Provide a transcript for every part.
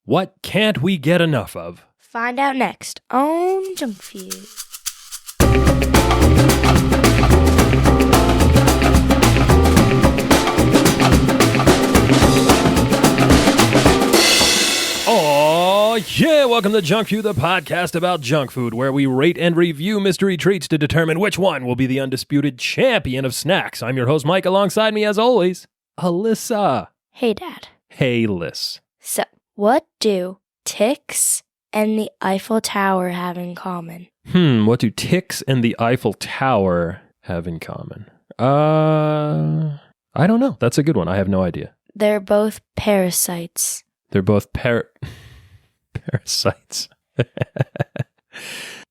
What can't we get enough of? Find out next on Junk Feud. Oh, yeah, welcome to Junk Feud, the podcast about junk food, where we rate and review mystery treats to determine which one will be the undisputed champion of snacks. I'm your host, Mike. Alongside me, as always, Alyssa. Hey, Dad. Hey, Liz. So, what do ticks and the Eiffel Tower have in common? What do ticks and the Eiffel Tower have in common? I don't know. That's a good one. I have no idea. They're both parasites. They're both parasites.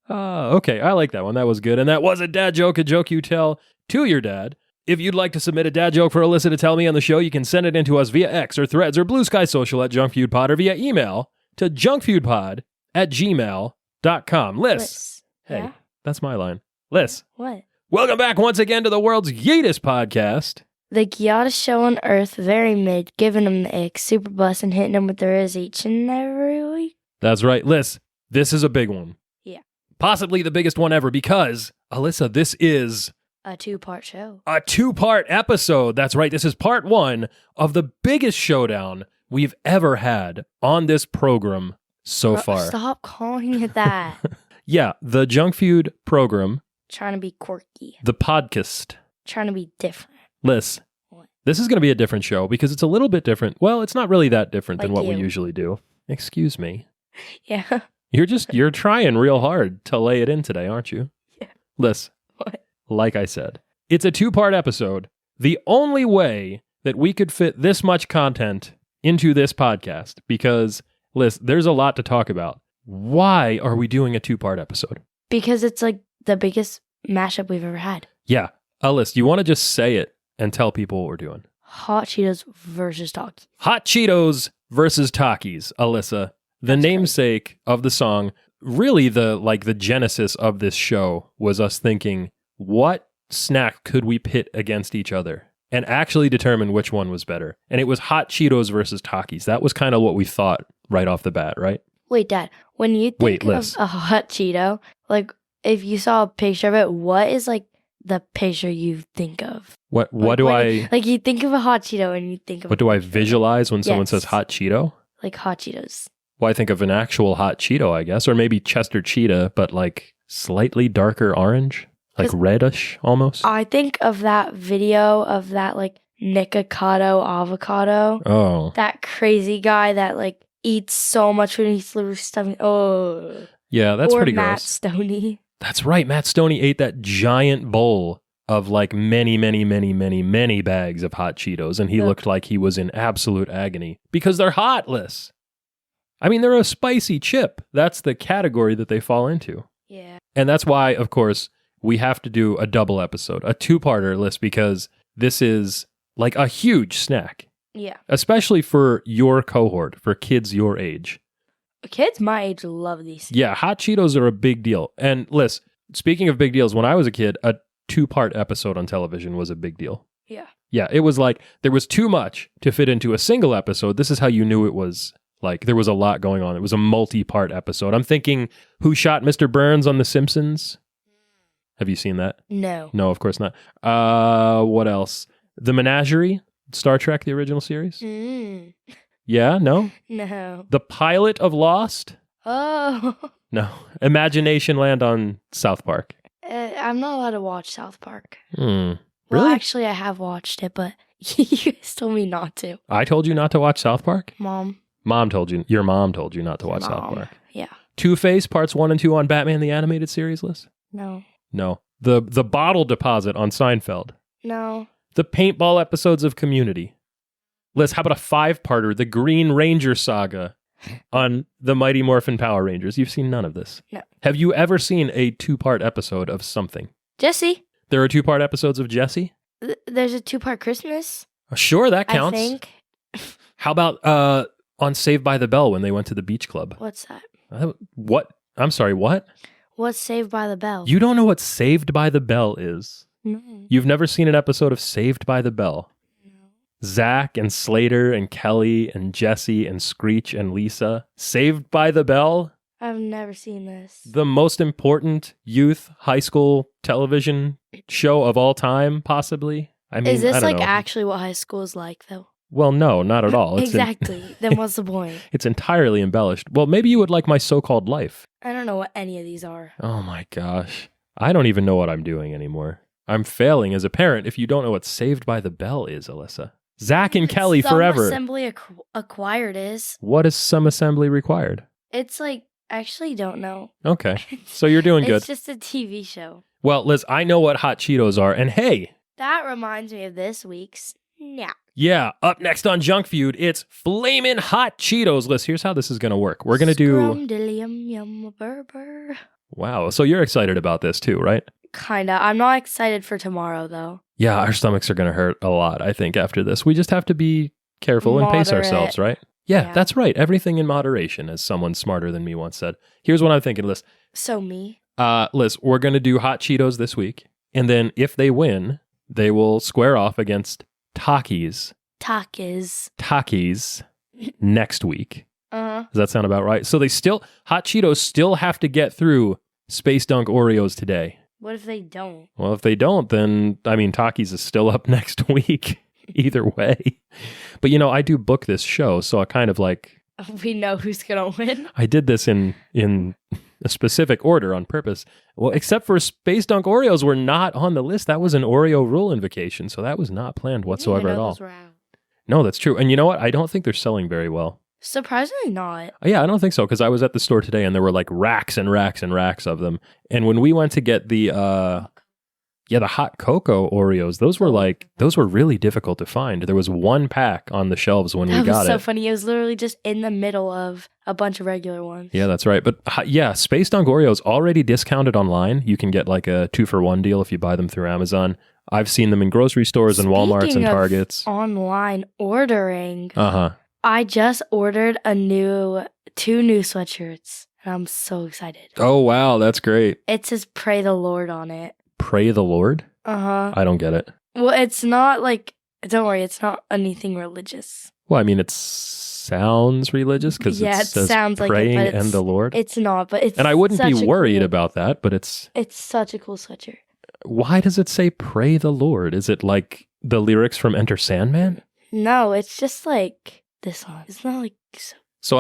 Okay, I like that one. That was good. And that was a dad joke, a joke you tell to your dad. If you'd like to submit a dad joke for Alyssa to tell me on the show, you can send it in to us via X or Threads or Blue Sky Social at Junk Feud Pod or via email to junkfeudpod@gmail.com. Liz. Hey, Yeah? that's my line. Liz. What? Welcome back once again to the world's yeetest podcast. The gyottest show on earth, very mid, giving them the ick, super busting, hitting them with the riz each and every week. That's right, Liz. This is a big one. Yeah. Possibly the biggest one ever because, Alyssa, this is A two-part show. a two-part episode. That's right. This is part one of the biggest showdown we've ever had on this program so far. Stop calling it that. Yeah, the Junk Feud program, Trying to be quirky. the podcast. Trying to be different. Liz, What? this is going to be a different show because it's a little bit different. Well, it's not really that different than Like what we you. usually do. Excuse me. Yeah. You're trying real hard to lay it in today, aren't you? Yeah. Liz, What? like I said, it's a two-part episode. The only way that we could fit this much content into this podcast, because, Liz, there's a lot to talk about. Why are we doing a two-part episode? Because it's like the biggest mashup we've ever had. Yeah. Liz, you want to just say it and tell people what we're doing? Hot Cheetos versus Takis. Hot Cheetos versus Takis, Alyssa. The That's namesake of the song, really the genesis of this show was us thinking, what snack could we pit against each other and actually determine which one was better? And it was Hot Cheetos versus Takis. That was kind of what we thought right off the bat, right? Wait, Dad, when you think Liz. of a Hot Cheeto, like if you saw a picture of it, what is like the picture you think of? What Like, do when- I Like you think of a Hot Cheeto and you think of what do I visualize when someone Yes. says Hot Cheeto? like Hot Cheetos. Well, I think of an actual Hot Cheeto, I guess, or maybe Chester Cheetah, but like slightly darker orange, like 'Cause reddish almost. I think of that video of that like Nikocado avocado. Oh. That crazy guy that like eats so much food and eats liver stuff. Oh. Yeah, that's or pretty Matt gross. Stoney. That's right. Matt Stoney ate that giant bowl of like many bags of Hot Cheetos, and he Ugh. looked like he was in absolute agony because they're hot, Liz. I mean, they're a spicy chip. That's the category that they fall into. Yeah. And that's why, of course, we have to do a double episode, a two-parter list, because this is like a huge snack, Yeah. especially for your cohort, for kids your age. Kids my age love these. Yeah, Hot Cheetos are a big deal. And Liz, speaking of big deals, when I was a kid, a two-part episode on television was a big deal. Yeah. Yeah, it was like there was too much to fit into a single episode. This is how you knew it was like there was a lot going on. It was a multi-part episode. I'm thinking, Who Shot Mr. Burns on The Simpsons? Have you seen that? No. No, of course not. What else? The Menagerie, Star Trek, the original series? Mm. Yeah, no? No. The pilot of Lost? Oh. No. Imagination Land on South Park. I'm not allowed to watch South Park. Really? Well, actually, I have watched it, but you guys told me not to. I told you not to watch South Park? Mom. Your mom told you not to watch South Mom. Park. Yeah. Two-Face parts 1 and 2 on Batman the Animated Series list? No. No. The bottle deposit on Seinfeld. No. The paintball episodes of Community. Liz, how about a 5-parter, the Green Ranger saga on the Mighty Morphin Power Rangers? You've seen none of this. No. Have you ever seen a 2-part episode of something? Jesse. There are 2-part episodes of Jessie? There's a 2-part Christmas. Sure, that counts. I think. How about on Saved by the Bell when they went to the beach club? What's that? What? I'm sorry, what? What's Saved by the Bell? You don't know what Saved by the Bell is? No. You've never seen an episode of Saved by the Bell? No. Zach and Slater and Kelly and Jesse and Screech and Lisa. Saved by the Bell. I've never seen this. The most important youth high school television show of all time, possibly. I mean, Is this I don't like know. actually what high school is like, though? Well, no, not at all. Exactly. Then what's the point? It's entirely embellished. Well, maybe you would like my so-called life. I don't know what any of these are. Oh my gosh. I don't even know what I'm doing anymore. I'm failing as a parent if you don't know what Saved by the Bell is, Alyssa. Zach and Kelly Some forever. assembly acquired is. What is some assembly required? It's like, I actually don't know. Okay. So you're doing good. It's just a TV show. Well, Liz, I know what hot Cheetos are. And hey, That reminds me of this week's Snack. yeah, up next on Junk Feud, it's Flamin Hot Cheetos. Liz, here's how this is going to work. We're going to do... Scrum-dilly-yum-yum burger. Wow. So you're excited about this too, right? Kinda. I'm not excited for tomorrow, though. Yeah, our stomachs are going to hurt a lot, I think, after this. We just have to be careful and pace Moderate. ourselves, right? Yeah, Yeah. that's right. Everything in moderation, as someone smarter than me once said. Here's what I'm thinking, Liz. So me. Liz, we're going to do Hot Cheetos this week. And then if they win, they will square off against Takis next week. Uh-huh. Does that sound about right? So Hot Cheetos still have to get through Space Dunk Oreos today. What if they don't? Well, if they don't, then, I mean, Takis is still up next week. Either way. But, I do book this show, so I kind of like... We know who's gonna win. I did this in a specific order on purpose. Well, except for Space Dunk Oreos were not on the list. That was an Oreo rule invocation, so that was not planned whatsoever at all. No, that's true. And you know what? I don't think they're selling very well. Surprisingly not. Yeah, I don't think so, because I was at the store today and there were like racks and racks and racks of them. And when we went to get the hot cocoa Oreos, those were really difficult to find. There was one pack on the shelves when we got it. That was so funny. It was literally just in the middle of a bunch of regular ones. Yeah, that's right. But Space Dunk Oreos already discounted online. You can get like a 2-for-1 deal if you buy them through Amazon. I've seen them in grocery stores and Walmarts and Targets. Online ordering. Uh-huh. I just ordered 2 new sweatshirts, and I'm so excited. Oh, wow. That's great. It says Pray the Lord on it. Pray the Lord? Uh-huh. I don't get it. Well, it's not like, don't worry, it's not anything religious. Well, I mean, it sounds religious because it says sounds like praying it, but and the Lord. It's not, but it's and I wouldn't be worried cool, about that, but it's such a cool sweatshirt. Why does it say pray the Lord? Is it like the lyrics from Enter Sandman? No, it's just like this one. It's not like so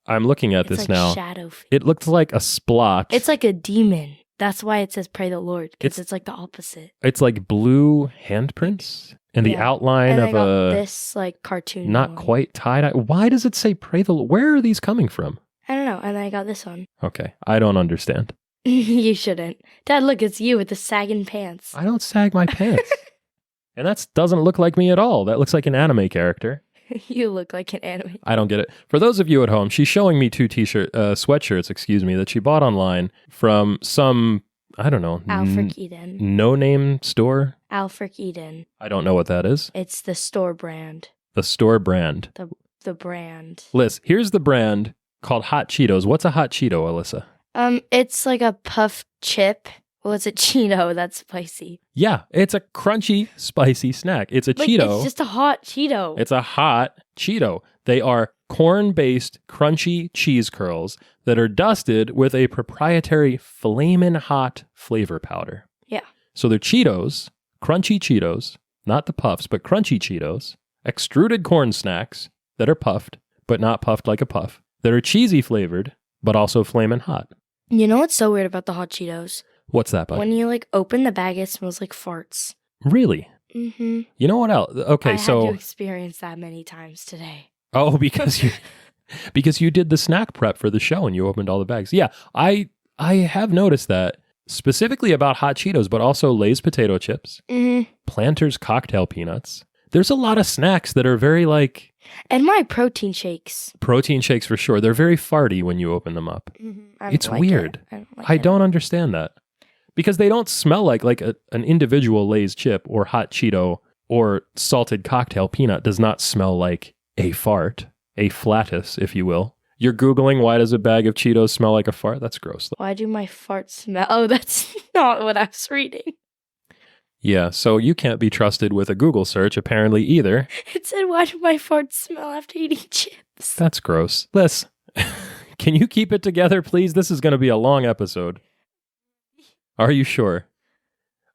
I'm looking at this like now. Shadow. It looked like a splotch. It's like a demon. That's why it says pray the Lord, because it's like the opposite. It's like blue handprints and the outline and of I got this like cartoon. Not one. quite tie-dye. Why does it say pray the Lord? Where are these coming from? I don't know. And then I got this one. Okay, I don't understand. You shouldn't. Dad, look, it's you with the sagging pants. I don't sag my pants. And that doesn't look like me at all. That looks like an anime character. You look like an anime. I don't get it. For those of you at home, she's showing me 2 sweatshirts, that she bought online from some, I don't know, Alfred Eden. No-name store. Alfred Eden. I don't know what that is. It's the store brand. The store brand. The brand. Liz, here's the brand called Hot Cheetos. What's a Hot Cheeto, Alyssa? It's like a puff chip. Well, it's a Cheeto that's spicy. Yeah, it's a crunchy, spicy snack. It's a Cheeto. It's just a hot Cheeto. It's a hot Cheeto. They are corn-based crunchy cheese curls that are dusted with a proprietary Flamin Hot flavor powder. Yeah. So they're Cheetos, crunchy Cheetos, not the puffs, but crunchy Cheetos, extruded corn snacks that are puffed, but not puffed like a puff, that are cheesy flavored, but also Flamin Hot. You know what's so weird about the hot Cheetos? What's that, bud? When you open the bag, it smells like farts. Really? Mm-hmm. You know what else? Okay, I had to experience that many times today. Oh, because you did the snack prep for the show and you opened all the bags. Yeah, I have noticed that specifically about hot Cheetos, but also Lay's potato chips, Planters cocktail peanuts. There's a lot of snacks that are very and my protein shakes. Protein shakes for sure. They're very farty when you open them up. It's weird. I don't understand that. Because they don't smell like an individual Lay's chip or hot Cheeto or salted cocktail peanut does not smell like a fart, a flatus, if you will. You're Googling, why does a bag of Cheetos smell like a fart? That's gross. Why do my farts smell? Oh, that's not what I was reading. Yeah, so you can't be trusted with a Google search apparently either. It said, why do my farts smell after eating chips? That's gross. Liz, can you keep it together, please? This is going to be a long episode. Are you sure?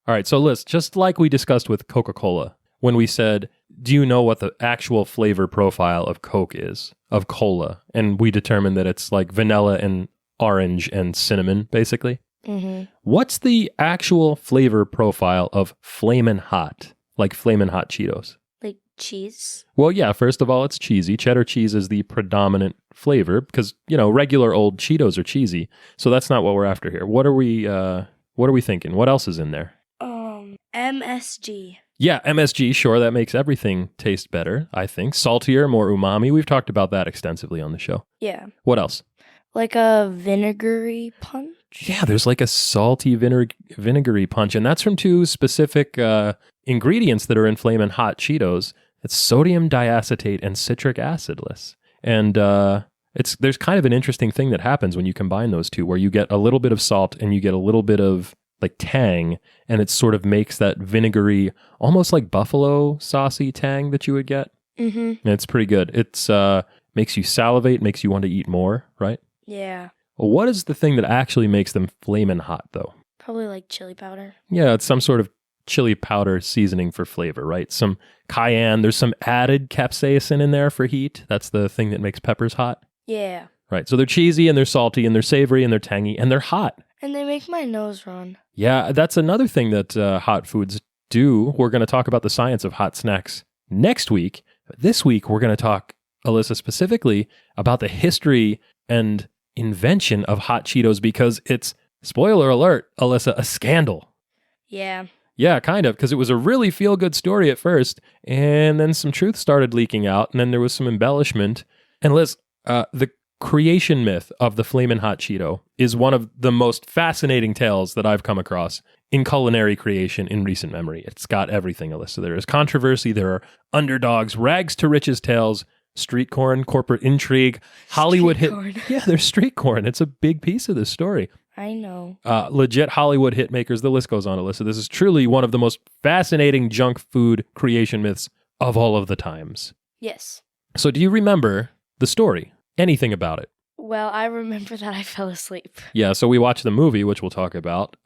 All right, so Liz, just like we discussed with Coca-Cola, when we said, do you know what the actual flavor profile of Coke is, of cola? And we determined that it's like vanilla and orange and cinnamon, basically. Mm-hmm. What's the actual flavor profile of Flamin' Hot, like Flamin' Hot Cheetos? Like cheese? Well, yeah, first of all, it's cheesy. Cheddar cheese is the predominant flavor because, regular old Cheetos are cheesy. So that's not what we're after here. What are we thinking? What else is in there? MSG. Yeah, MSG, sure, that makes everything taste better, I think. Saltier, more umami. We've talked about that extensively on the show. Yeah. What else? Like a vinegary punch? Yeah, there's like a salty vinegary punch, and that's from two specific ingredients that are in Flamin' Hot Cheetos. It's sodium diacetate and citric acidless. And there's kind of an interesting thing that happens when you combine those two, where you get a little bit of salt and you get a little bit of like tang, and it sort of makes that vinegary, almost like buffalo saucy tang that you would get. Mm-hmm. And it's pretty good. It's makes you salivate, makes you want to eat more, right? Yeah. Well, what is the thing that actually makes them flamin' hot, though? Probably like chili powder. Yeah, it's some sort of chili powder seasoning for flavor, right? Some cayenne. There's some added capsaicin in there for heat. That's the thing that makes peppers hot. Yeah. Right. So they're cheesy and they're salty and they're savory and they're tangy and they're hot. And they make my nose run. Yeah, that's another thing that hot foods do. We're going to talk about the science of hot snacks next week. But this week, we're going to talk, Alyssa, specifically about the history and invention of Hot Cheetos because it's, spoiler alert, Alyssa, a scandal. Yeah. Yeah, kind of, because it was a really feel-good story at first, and then some truth started leaking out, and then there was some embellishment. And Liz, the creation myth of the Flamin' Hot Cheeto is one of the most fascinating tales that I've come across in culinary creation in recent memory. It's got everything, Alyssa. There is controversy, there are underdogs, rags to riches tales, street corn, corporate intrigue, Hollywood hit. Yeah, there's street corn. It's a big piece of this story. I know. Legit Hollywood hit makers. The list goes on, Alyssa. This is truly one of the most fascinating junk food creation myths of all of the times. Yes. So do you remember the story? Anything about it? Well, I remember that I fell asleep. Yeah, so we watched the movie, which we'll talk about.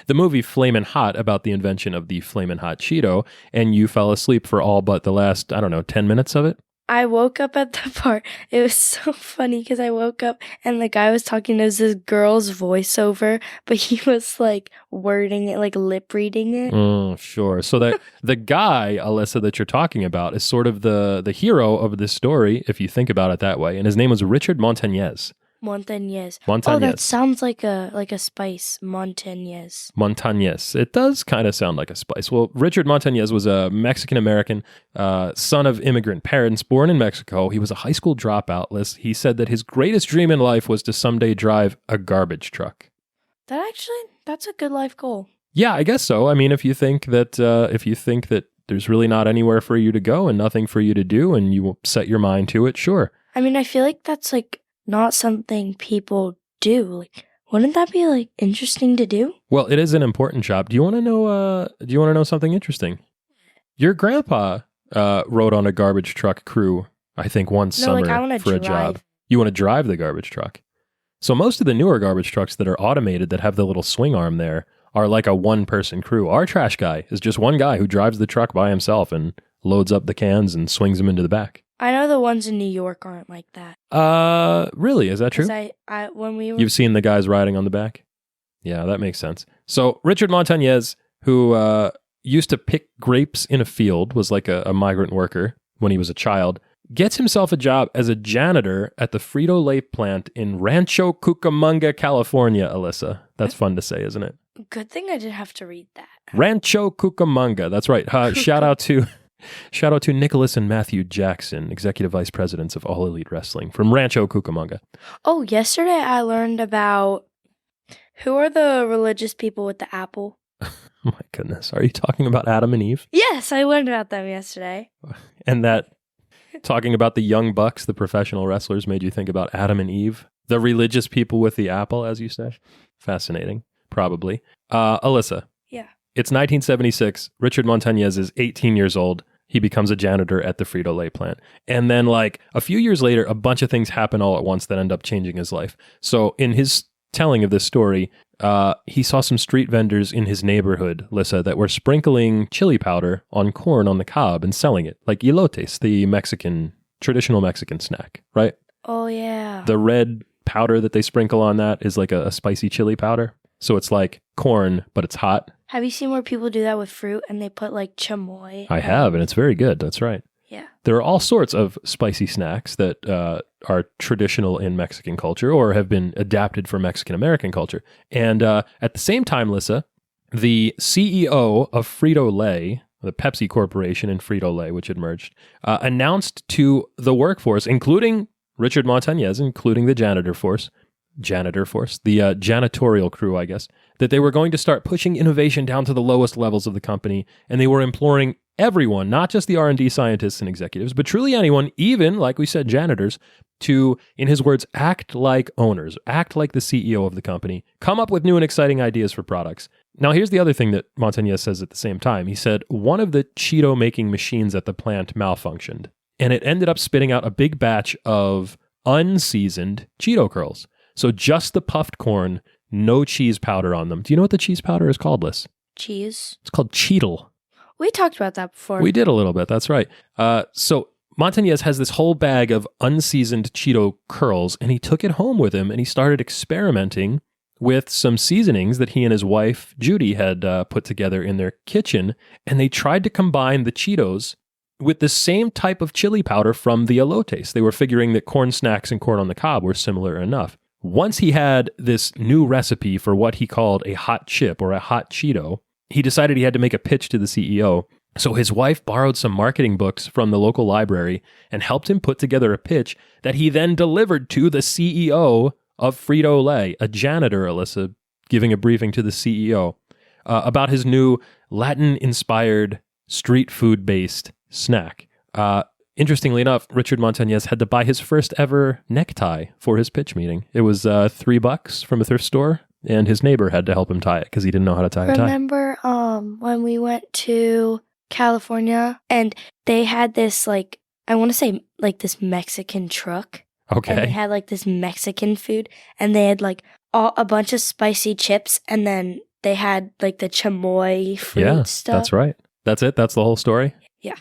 The movie Flamin' Hot, about the invention of the Flamin' Hot Cheeto, and you fell asleep for all but the last, 10 minutes of it? I woke up at the part. It was so funny because I woke up and the guy was talking to this girl's voiceover, but he was like wording it, like lip reading it. Sure. So that the guy, Alyssa, that you're talking about is sort of the hero of this story, if you think about it that way. And his name was Richard Montañez. Montañez. Montañez. Oh, that sounds like a spice. Montañez. Montañez. It does kind of sound like a spice. Well, Richard Montañez was a Mexican-American son of immigrant parents born in Mexico. He was a high school dropout. He said that his greatest dream in life was to someday drive a garbage truck. That's a good life goal. Yeah, I guess so. I mean, if you think that there's really not anywhere for you to go and nothing for you to do and you set your mind to it, sure. I mean, I feel like that's like not something people do. Like, wouldn't that be like interesting to do? Well, it is an important job. Do you want to know something interesting? Your grandpa rode on a garbage truck crew, I think, one summer for a job. You want to drive the garbage truck. So most of the newer garbage trucks that are automated that have the little swing arm there are like a one-person crew. Our trash guy is just one guy who drives the truck by himself and loads up the cans and swings them into the back. I know the ones in New York aren't like that. Really? Is that true? When we were... You've seen the guys riding on the back? Yeah, that makes sense. So Richard Montañez, who used to pick grapes in a field, was like a migrant worker when he was a child, gets himself a job as a janitor at the Frito-Lay plant in Rancho Cucamonga, California, Alyssa. That's fun to say, isn't it? Good thing I didn't have to read that. Rancho Cucamonga. That's right. Shout out to Nicholas and Matthew Jackson, executive vice presidents of All Elite Wrestling from Rancho Cucamonga. Oh, yesterday I learned about who are the religious people with the apple. Oh my goodness. Are you talking about Adam and Eve? Yes, I learned about them yesterday. And that talking about the Young Bucks, the professional wrestlers, made you think about Adam and Eve, the religious people with the apple, as you say? Fascinating, probably. Alyssa. Yeah. It's 1976. Richard Montañez is 18 years old. He becomes a janitor at the Frito-Lay plant. And then like a few years later, a bunch of things happen all at once that end up changing his life. So in his telling of this story, he saw some street vendors in his neighborhood, Lissa, that were sprinkling chili powder on corn on the cob and selling it, like elotes, the traditional Mexican snack, right? Oh, yeah. The red powder that they sprinkle on that is like a spicy chili powder. So it's like corn, but it's hot. Have you seen where people do that with fruit and they put like chamoy? I have, and it's very good. That's right. Yeah. There are all sorts of spicy snacks that are traditional in Mexican culture or have been adapted for Mexican-American culture. And at the same time, Lissa, the CEO of Frito-Lay, the Pepsi Corporation and Frito-Lay, which had merged, announced to the workforce, including Richard Montañez, including the janitorial crew, I guess, that they were going to start pushing innovation down to the lowest levels of the company, and they were imploring everyone, not just the R&D scientists and executives, but truly anyone, even, like we said, janitors, to, in his words, act like owners, act like the CEO of the company, come up with new and exciting ideas for products. Now, here's the other thing that Montañez says at the same time. He said one of the Cheeto making machines at the plant malfunctioned, and it ended up spitting out a big batch of unseasoned Cheeto curls. So just the puffed corn, no cheese powder on them. Do you know what the cheese powder is called, Liz? Cheese. It's called Cheetle. We talked about that before. We did a little bit. That's right. So Montañez has this whole bag of unseasoned Cheeto curls, and he took it home with him, and he started experimenting with some seasonings that he and his wife, Judy, had put together in their kitchen, and they tried to combine the Cheetos with the same type of chili powder from the elotes. They were figuring that corn snacks and corn on the cob were similar enough. Once he had this new recipe for what he called a hot chip or a hot Cheeto, he decided he had to make a pitch to the CEO. So his wife borrowed some marketing books from the local library and helped him put together a pitch that he then delivered to the CEO of Frito-Lay, a janitor, Alyssa, giving a briefing to the CEO about his new Latin-inspired street food-based snack. Interestingly enough, Richard Montañez had to buy his first ever necktie for his pitch meeting. It was $3 from a thrift store, and his neighbor had to help him tie it because he didn't know how to tie a tie. Remember when we went to California and they had this, like, I want to say, like, this Mexican truck. Okay. And they had, like, this Mexican food, and they had, like, a bunch of spicy chips, and then they had, like, the chamoy fruit stuff. That's right. That's it? That's the whole story? Yeah.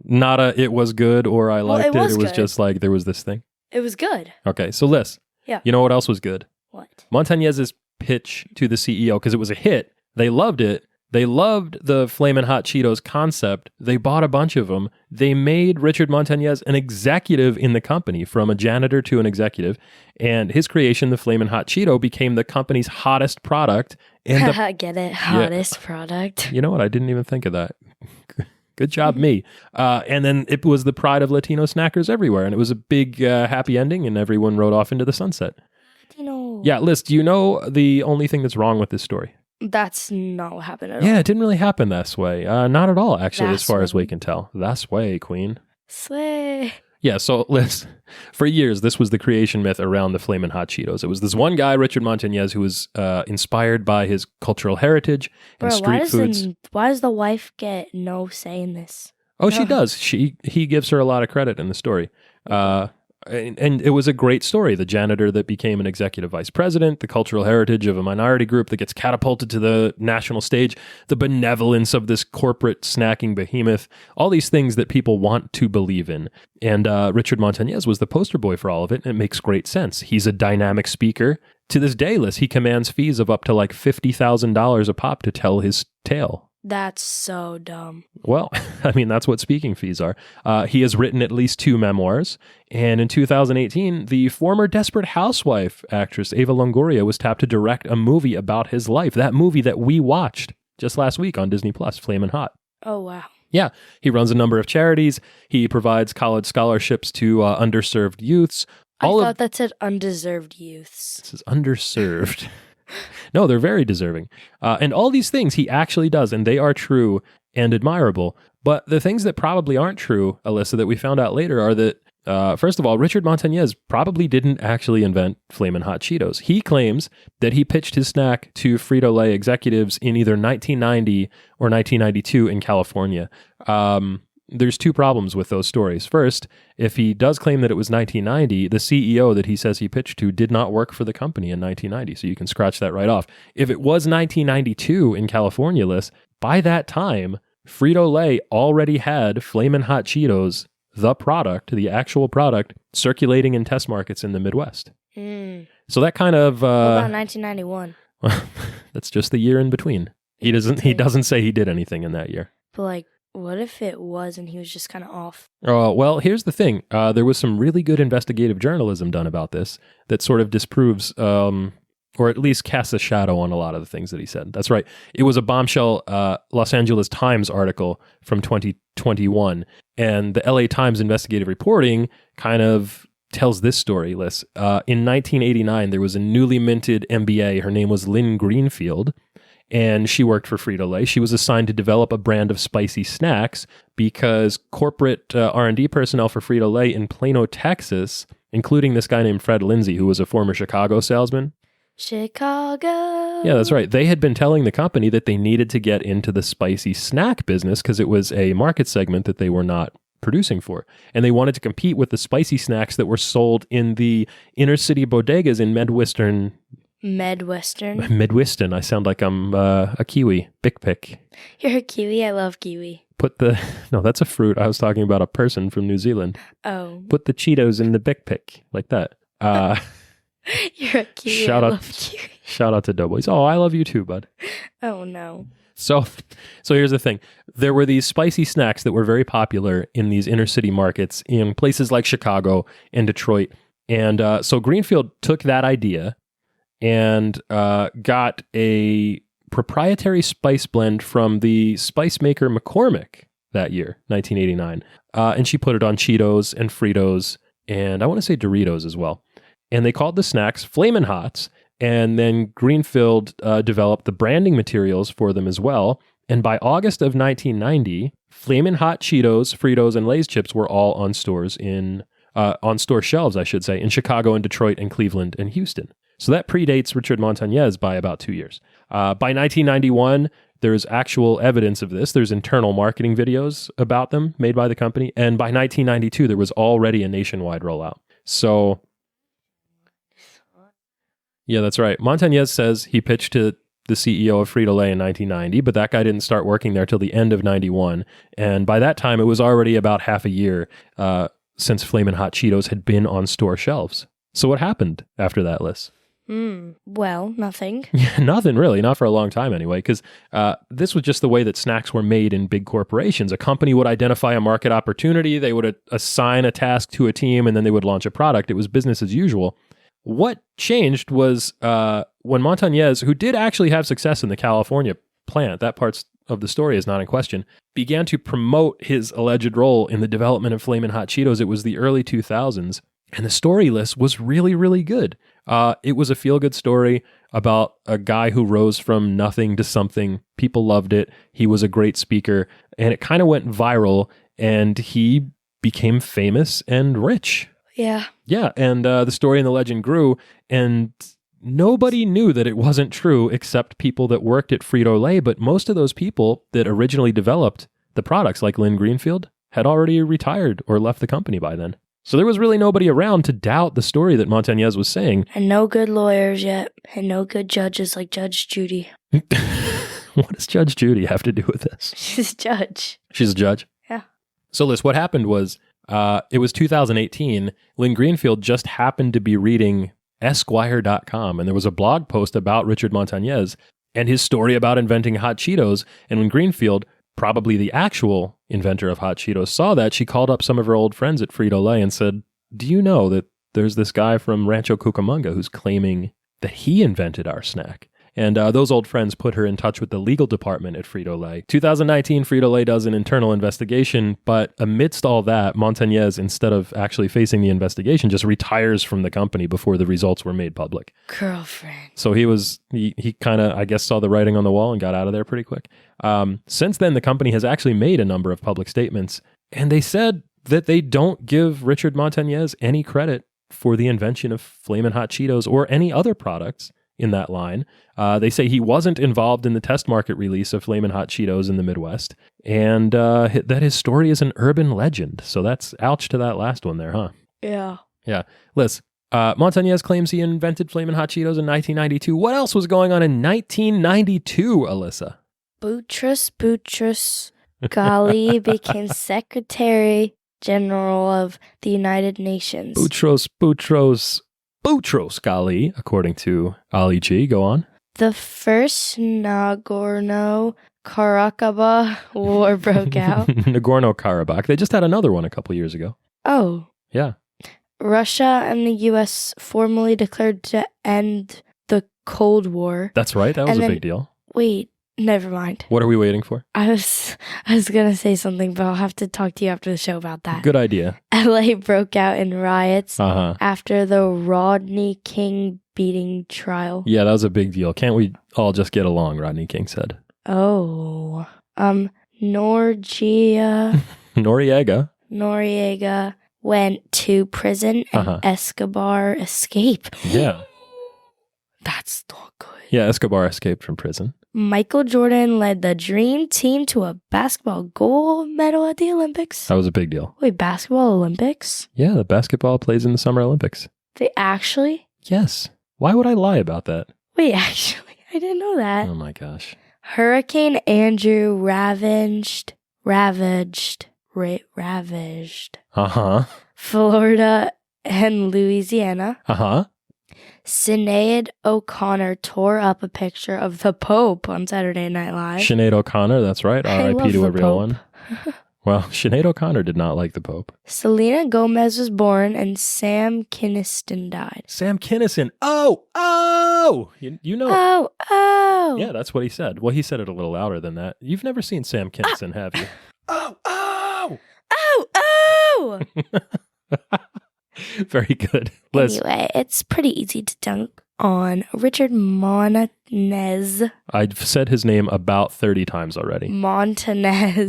Not it was good or I liked it. It was good. just like there was this thing. It was good. Okay. So Liz, Yeah. You know what else was good? What? Montañez's pitch to the CEO, because it was a hit. They loved it. They loved the Flamin Hot Cheetos concept. They bought a bunch of them. They made Richard Montañez an executive in the company, from a janitor to an executive. And his creation, the Flamin Hot Cheeto, became the company's hottest product. And Get it? Hottest product. You know what? I didn't even think of that. Good job, me. And then it was the pride of Latino snackers everywhere. And it was a big happy ending, and everyone rode off into the sunset. Latino. Yeah, Liz, do you know the only thing that's wrong with this story? That's not what happened at all. Yeah, it didn't really happen this way. Not at all, actually, That's as far as way. we can tell. That's way, queen. Slay. Yeah, so Liz, for years, this was the creation myth around the Flamin' Hot Cheetos. It was this one guy, Richard Montañez, who was inspired by his cultural heritage and street foods. Why does the wife get no say in this? Oh, she does. He gives her a lot of credit in the story. And it was a great story. The janitor that became an executive vice president, the cultural heritage of a minority group that gets catapulted to the national stage, the benevolence of this corporate snacking behemoth, all these things that people want to believe in. And Richard Montañez was the poster boy for all of it, and it makes great sense. He's a dynamic speaker. To this day, Liz, he commands fees of up to like $50,000 a pop to tell his tale. That's so dumb. Well, I mean, that's what speaking fees are. He has written at least 2 memoirs. And in 2018, the former Desperate Housewife actress Eva Longoria was tapped to direct a movie about his life. That movie that we watched just last week on Disney Plus, Flamin' Hot. Oh, wow. Yeah, he runs a number of charities. He provides college scholarships to underserved youths. I thought that said undeserved youths. This is underserved. No, they're very deserving. And all these things he actually does, and they are true and admirable. But the things that probably aren't true, Alyssa, that we found out later are that First of all, Richard Montañez probably didn't actually invent Flamin' Hot Cheetos. He claims that he pitched his snack to Frito-Lay executives in either 1990 or 1992 in California. There's two problems with those stories. First, if he does claim that it was 1990, the CEO that he says he pitched to did not work for the company in 1990, so you can scratch that right off. If it was 1992 in California, Liz, by that time, Frito-Lay already had Flamin' Hot Cheetos, the product, the actual product, circulating in test markets in the Midwest. So that kind of... what about 1991? That's just the year in between. He doesn't say he did anything in that year. But like, what if it was and he was just kind of off? Well, here's the thing. There was some really good investigative journalism done about this that sort of disproves, or at least casts a shadow on a lot of the things that he said. That's right. It was a bombshell Los Angeles Times article from 2021. And the LA Times investigative reporting kind of tells this story, Liz. In 1989, there was a newly minted MBA. Her name was Lynn Greenfield. And she worked for Frito-Lay. She was assigned to develop a brand of spicy snacks because corporate R&D personnel for Frito-Lay in Plano, Texas, including this guy named Fred Lindsay, who was a former Chicago salesman. Chicago. Yeah, that's right. They had been telling the company that they needed to get into the spicy snack business because it was a market segment that they were not producing for. And they wanted to compete with the spicy snacks that were sold in the inner city bodegas in Midwestern. I sound like I'm a Kiwi. Bic pic. You're a Kiwi? I love kiwi. No, that's a fruit. I was talking about a person from New Zealand. Oh. Put the Cheetos in the Bic pic, like that. You're a Kiwi. I love kiwi. Shout out to Doughboys. Oh, I love you too, bud. Oh, no. So here's the thing. There were these spicy snacks that were very popular in these inner city markets in places like Chicago and Detroit. And so Greenfield took that idea and got a proprietary spice blend from the spice maker McCormick that year, 1989. And she put it on Cheetos and Fritos, and I want to say Doritos as well. And they called the snacks Flamin' Hots, and then Greenfield developed the branding materials for them as well. And by August of 1990, Flamin' Hot Cheetos, Fritos, and Lay's chips were all on store shelves, I should say, in Chicago and Detroit and Cleveland and Houston. So that predates Richard Montañez by about 2 years. By 1991, there's actual evidence of this. There's internal marketing videos about them made by the company. And by 1992, there was already a nationwide rollout. So, yeah, that's right. Montañez says he pitched to the CEO of Frito-Lay in 1990, but that guy didn't start working there till the end of 91. And by that time, it was already about half a year since Flamin' Hot Cheetos had been on store shelves. So what happened after that, Liz? Well, nothing. Nothing really, not for a long time anyway, because this was just the way that snacks were made in big corporations. A company would identify a market opportunity, they would assign a task to a team, and then they would launch a product. It was business as usual. What changed was when Montañez, who did actually have success in the California plant, that part of the story is not in question, began to promote his alleged role in the development of Flamin' Hot Cheetos. It was the early 2000s. And the story list was really, really good. It was a feel-good story about a guy who rose from nothing to something. People loved it. He was a great speaker. And it kind of went viral. And he became famous and rich. Yeah. Yeah. And the story and the legend grew. And nobody knew that it wasn't true except people that worked at Frito-Lay. But most of those people that originally developed the products, like Lynn Greenfield, had already retired or left the company by then. So there was really nobody around to doubt the story that Montañez was saying. And no good lawyers yet, and no good judges like Judge Judy. What does Judge Judy have to do with this? She's a judge. She's a judge? Yeah. So Liz, what happened was, it was 2018. Lynn Greenfield just happened to be reading Esquire.com, and there was a blog post about Richard Montañez and his story about inventing Hot Cheetos. And when Greenfield, probably the actual inventor of Hot Cheetos, saw that, she called up some of her old friends at Frito-Lay and said, do you know that there's this guy from Rancho Cucamonga who's claiming that he invented our snack? And those old friends put her in touch with the legal department at Frito-Lay. 2019, Frito-Lay does an internal investigation, but amidst all that, Montañez, instead of actually facing the investigation, just retires from the company before the results were made public. Girlfriend. So he kind of, I guess, saw the writing on the wall and got out of there pretty quick. Since then, the company has actually made a number of public statements, and they said that they don't give Richard Montañez any credit for the invention of Flamin' Hot Cheetos or any other products in that line. They say he wasn't involved in the test market release of Flamin' Hot Cheetos in the Midwest, and that his story is an urban legend. So that's ouch to that last one there, huh? Yeah. Yeah. Liz, Montañez claims he invented Flamin' Hot Cheetos in 1992. What else was going on in 1992, Alyssa? Boutros Ghali became Secretary General of the United Nations. Boutros Ghali, according to Ali G. Go on. The first Nagorno-Karabakh war broke out. Nagorno-Karabakh. They just had another one a couple years ago. Oh. Yeah. Russia and the U.S. formally declared to end the Cold War. That's right. That was a big deal. Wait, never mind. What are we waiting for? I was going to say something, but I'll have to talk to you after the show about that. Good idea. LA broke out in riots after the Rodney King beating trial. Yeah, that was a big deal. Can't we all just get along, Rodney King said. Oh. Noriega went to prison and Escobar escaped. Yeah. That's not good. Yeah, Escobar escaped from prison. Michael Jordan led the dream team to a basketball gold medal at the Olympics. That was a big deal. Wait, basketball Olympics? Yeah, the basketball plays in the Summer Olympics. They actually? Yes. Why would I lie about that? Wait, actually, I didn't know that. Oh my gosh. Hurricane Andrew ravaged Florida and Louisiana. Sinead O'Connor tore up a picture of the Pope on Saturday Night Live. Sinead O'Connor, that's right. R.I.P. to everyone. Well, Sinead O'Connor did not like the Pope. Selena Gomez was born and Sam Kinison died. Sam Kinison. Oh! You know. Oh! Yeah, that's what he said. Well, he said it a little louder than that. You've never seen Sam Kinison, have you? Oh! Very good. Liz. Anyway, it's pretty easy to dunk on Richard Montañez. I've said his name about 30 times already. Montañez.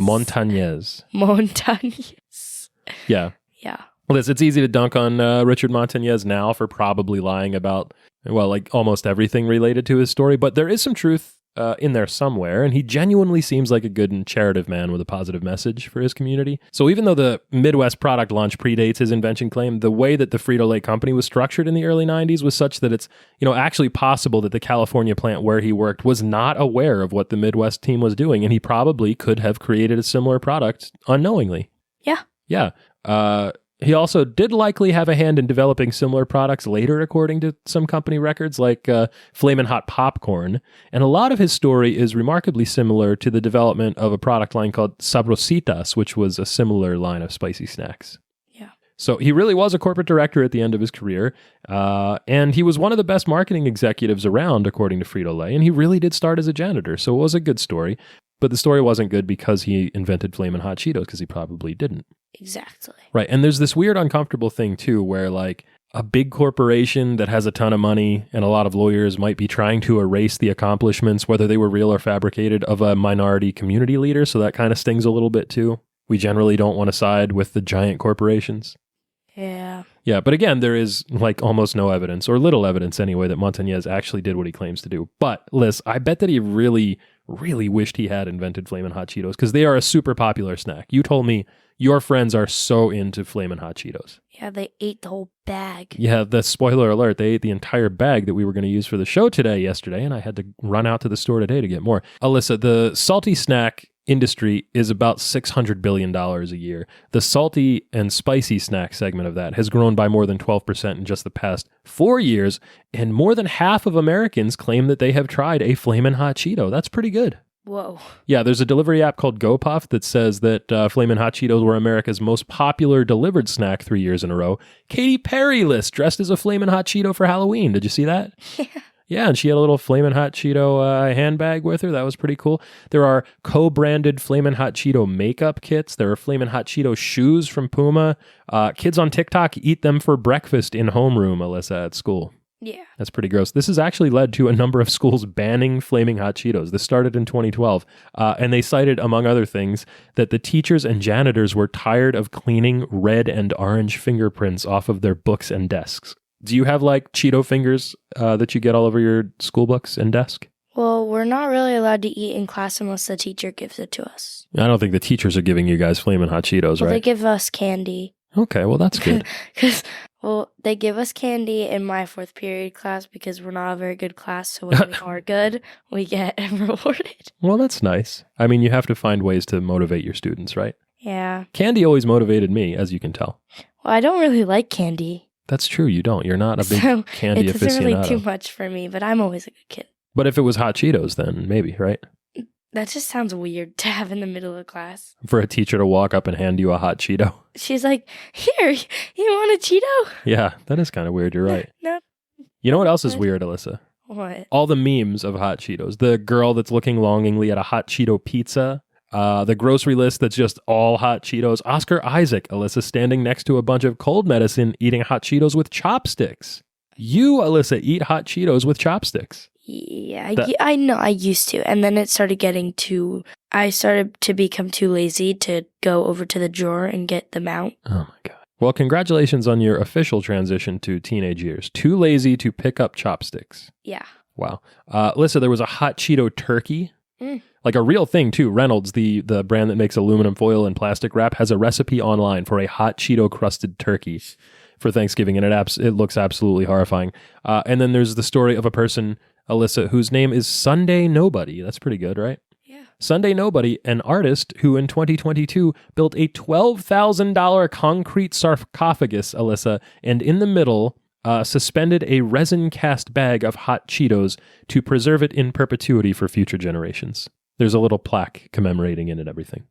Yeah. Yeah. Liz, it's easy to dunk on Richard Montañez now for probably lying about, well, like almost everything related to his story, but there is some truth in there somewhere, and he genuinely seems like a good and charitable man with a positive message for his community. So even though the Midwest product launch predates his invention claim, the way that the Frito-Lay company was structured in the early 90s was such that it's, actually possible that the California plant where he worked was not aware of what the Midwest team was doing, and he probably could have created a similar product unknowingly. Yeah. Yeah. He also did likely have a hand in developing similar products later, according to some company records, like Flamin' Hot Popcorn. And a lot of his story is remarkably similar to the development of a product line called Sabrositas, which was a similar line of spicy snacks. Yeah. So he really was a corporate director at the end of his career, and he was one of the best marketing executives around, according to Frito-Lay, and he really did start as a janitor, so it was a good story. But the story wasn't good because he invented Flamin' Hot Cheetos, because he probably didn't. Exactly. Right. And there's this weird, uncomfortable thing, too, where like a big corporation that has a ton of money and a lot of lawyers might be trying to erase the accomplishments, whether they were real or fabricated, of a minority community leader. So that kind of stings a little bit, too. We generally don't want to side with the giant corporations. Yeah. Yeah. But again, there is like almost no evidence, or little evidence anyway, that Montañez actually did what he claims to do. But Liz, I bet that he really wished he had invented Flamin' Hot Cheetos, because they are a super popular snack. You told me your friends are so into Flamin' Hot Cheetos. Yeah, they ate the whole bag. Yeah, the spoiler alert, they ate the entire bag that we were going to use for the show yesterday, and I had to run out to the store today to get more. Alyssa, the salty snack industry is about $600 billion a year. The salty and spicy snack segment of that has grown by more than 12% in just the past 4 years, and more than half of Americans claim that they have tried a Flamin' Hot Cheeto. That's pretty good. Whoa. Yeah, there's a delivery app called GoPuff that says that Flamin' Hot Cheetos were America's most popular delivered snack 3 years in a row. Katy Perry lists dressed as a Flamin' Hot Cheeto for Halloween. Did you see that? Yeah. Yeah, and she had a little Flamin' Hot Cheeto handbag with her. That was pretty cool. There are co-branded Flamin' Hot Cheeto makeup kits. There are Flamin' Hot Cheeto shoes from Puma. Kids on TikTok eat them for breakfast in homeroom, Alyssa, at school. Yeah. That's pretty gross. This has actually led to a number of schools banning Flamin Hot Cheetos. This started in 2012, and they cited, among other things, that the teachers and janitors were tired of cleaning red and orange fingerprints off of their books and desks. Do you have like Cheeto fingers that you get all over your school books and desk? Well, we're not really allowed to eat in class unless the teacher gives it to us. I don't think the teachers are giving you guys Flamin Hot Cheetos, Well, right? they give us candy. Okay, well, that's good. Well, they give us candy in my 4th period class because we're not a very good class. So when we are good, we get rewarded. Well, that's nice. I mean, you have to find ways to motivate your students, right? Yeah. Candy always motivated me, as you can tell. Well, I don't really like candy. That's true. You don't. You're not a big So candy it doesn't aficionado. really do much for me, but I'm always a good kid. But if it was Hot Cheetos, then maybe, right? That just sounds weird to have in the middle of class. For a teacher to walk up and hand you a Hot Cheeto. She's like, here, you want a Cheeto? Yeah, that is kind of weird. You're right. No. You know what else is weird, Alyssa? What? All the memes of Hot Cheetos. The girl that's looking longingly at a Hot Cheeto pizza. The grocery list that's just all Hot Cheetos. Oscar Isaac, Alyssa, standing next to a bunch of cold medicine eating Hot Cheetos with chopsticks. You, Alyssa, eat Hot Cheetos with chopsticks. Yeah, I know. I used to. And then it started I started to become too lazy to go over to the drawer and get them out. Oh, my God. Well, congratulations on your official transition to teenage years. Too lazy to pick up chopsticks. Yeah. Wow. Alyssa, there was a Hot Cheeto turkey. Like a real thing, too. Reynolds, the brand that makes aluminum foil and plastic wrap, has a recipe online for a Hot Cheeto crusted turkey for Thanksgiving, and it looks absolutely horrifying. And then there's the story of a person, Alyssa, whose name is Sunday Nobody. That's pretty good, right? Yeah. Sunday Nobody, an artist who in 2022 built a $12,000 concrete sarcophagus, Alyssa, and in the middle suspended a resin-cast bag of Hot Cheetos to preserve it in perpetuity for future generations. There's a little plaque commemorating it and everything.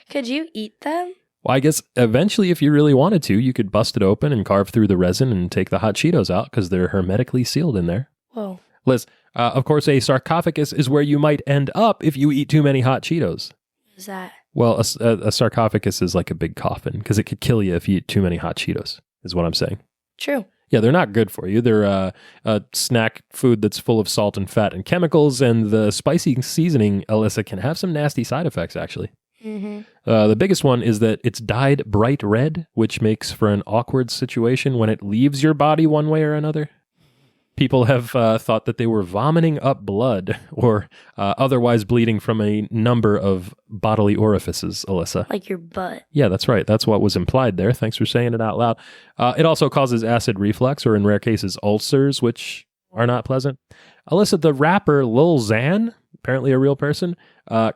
Could you eat them? Well, I guess eventually, if you really wanted to, you could bust it open and carve through the resin and take the Hot Cheetos out because they're hermetically sealed in there. Whoa. Liz, of course, a sarcophagus is where you might end up if you eat too many Hot Cheetos. What is that? Well, a sarcophagus is like a big coffin because it could kill you if you eat too many Hot Cheetos, is what I'm saying. True. Yeah, they're not good for you. They're a snack food that's full of salt and fat and chemicals, and the spicy seasoning, Alyssa, can have some nasty side effects, actually. Mm-hmm. The biggest one is that it's dyed bright red, which makes for an awkward situation when it leaves your body one way or another. People have thought that they were vomiting up blood or otherwise bleeding from a number of bodily orifices, Alyssa. Like your butt. Yeah, that's right. That's what was implied there. Thanks for saying it out loud. It also causes acid reflux or, in rare cases, ulcers, which are not pleasant. Alyssa, the rapper Lil Xan, apparently a real person,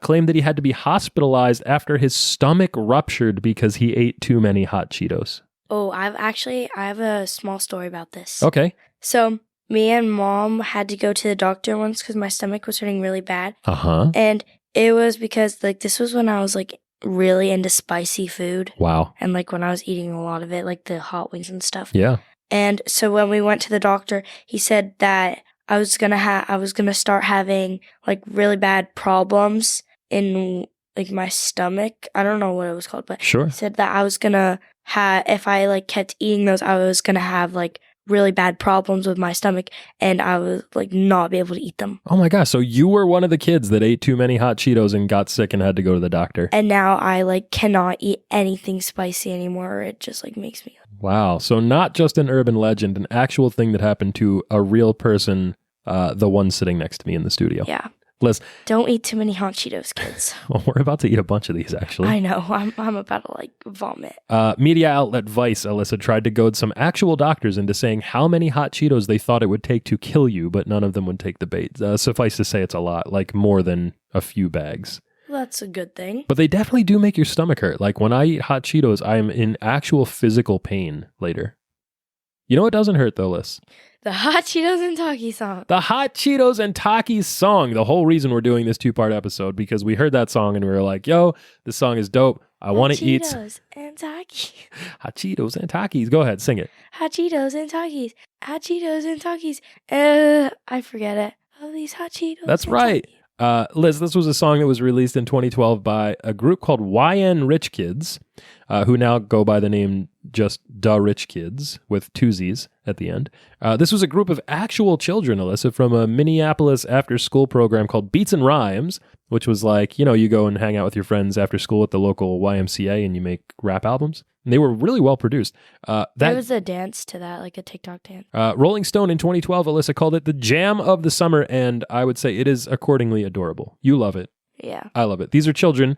claimed that he had to be hospitalized after his stomach ruptured because he ate too many Hot Cheetos. Oh, I have a small story about this. Okay. So me and Mom had to go to the doctor once because my stomach was hurting really bad. Uh-huh. And it was because this was when I was really into spicy food. Wow. And when I was eating a lot of it, like the hot wings and stuff. Yeah. And so when we went to the doctor, he said that I was gonna start having really bad problems in my stomach. I don't know what it was called, but sure. He said that I was gonna have, if I kept eating those, I was gonna have really bad problems with my stomach, and I was not be able to eat them. Oh my gosh, so you were one of the kids that ate too many Hot Cheetos and got sick and had to go to the doctor. And now I cannot eat anything spicy anymore, or it just makes me. Wow, so not just an urban legend, an actual thing that happened to a real person, the one sitting next to me in the studio. Yeah. Liz. Don't eat too many Hot Cheetos, kids. Well, we're about to eat a bunch of these, actually. I know. I'm about to vomit. Media outlet Vice, Alyssa, tried to goad some actual doctors into saying how many Hot Cheetos they thought it would take to kill you, but none of them would take the bait. Suffice to say, it's a lot, more than a few bags. Well, that's a good thing. But they definitely do make your stomach hurt. When I eat Hot Cheetos, I am in actual physical pain later. You know what doesn't hurt, though, Liz? The Hot Cheetos and Takis song. The Hot Cheetos and Takis song. The whole reason we're doing this 2-part episode, because we heard that song and we were like, yo, this song is dope. I want to eat Hot Cheetos and Takis. Hot Cheetos and Takis. Go ahead, sing it. Hot Cheetos and Takis. Hot Cheetos and Takis. I forget it. All these Hot Cheetos. That's right. Liz, this was a song that was released in 2012 by a group called YN Rich Kids. who now go by the name just Da Rich Kids with two Z's at the end. This was a group of actual children, Alyssa, from a Minneapolis after-school program called Beats and Rhymes, which was like, you go and hang out with your friends after school at the local YMCA and you make rap albums. And they were really well produced. There was a dance to that, like a TikTok dance. Rolling Stone in 2012, Alyssa called it the jam of the summer, and I would say it is accordingly adorable. You love it. Yeah. I love it. These are children.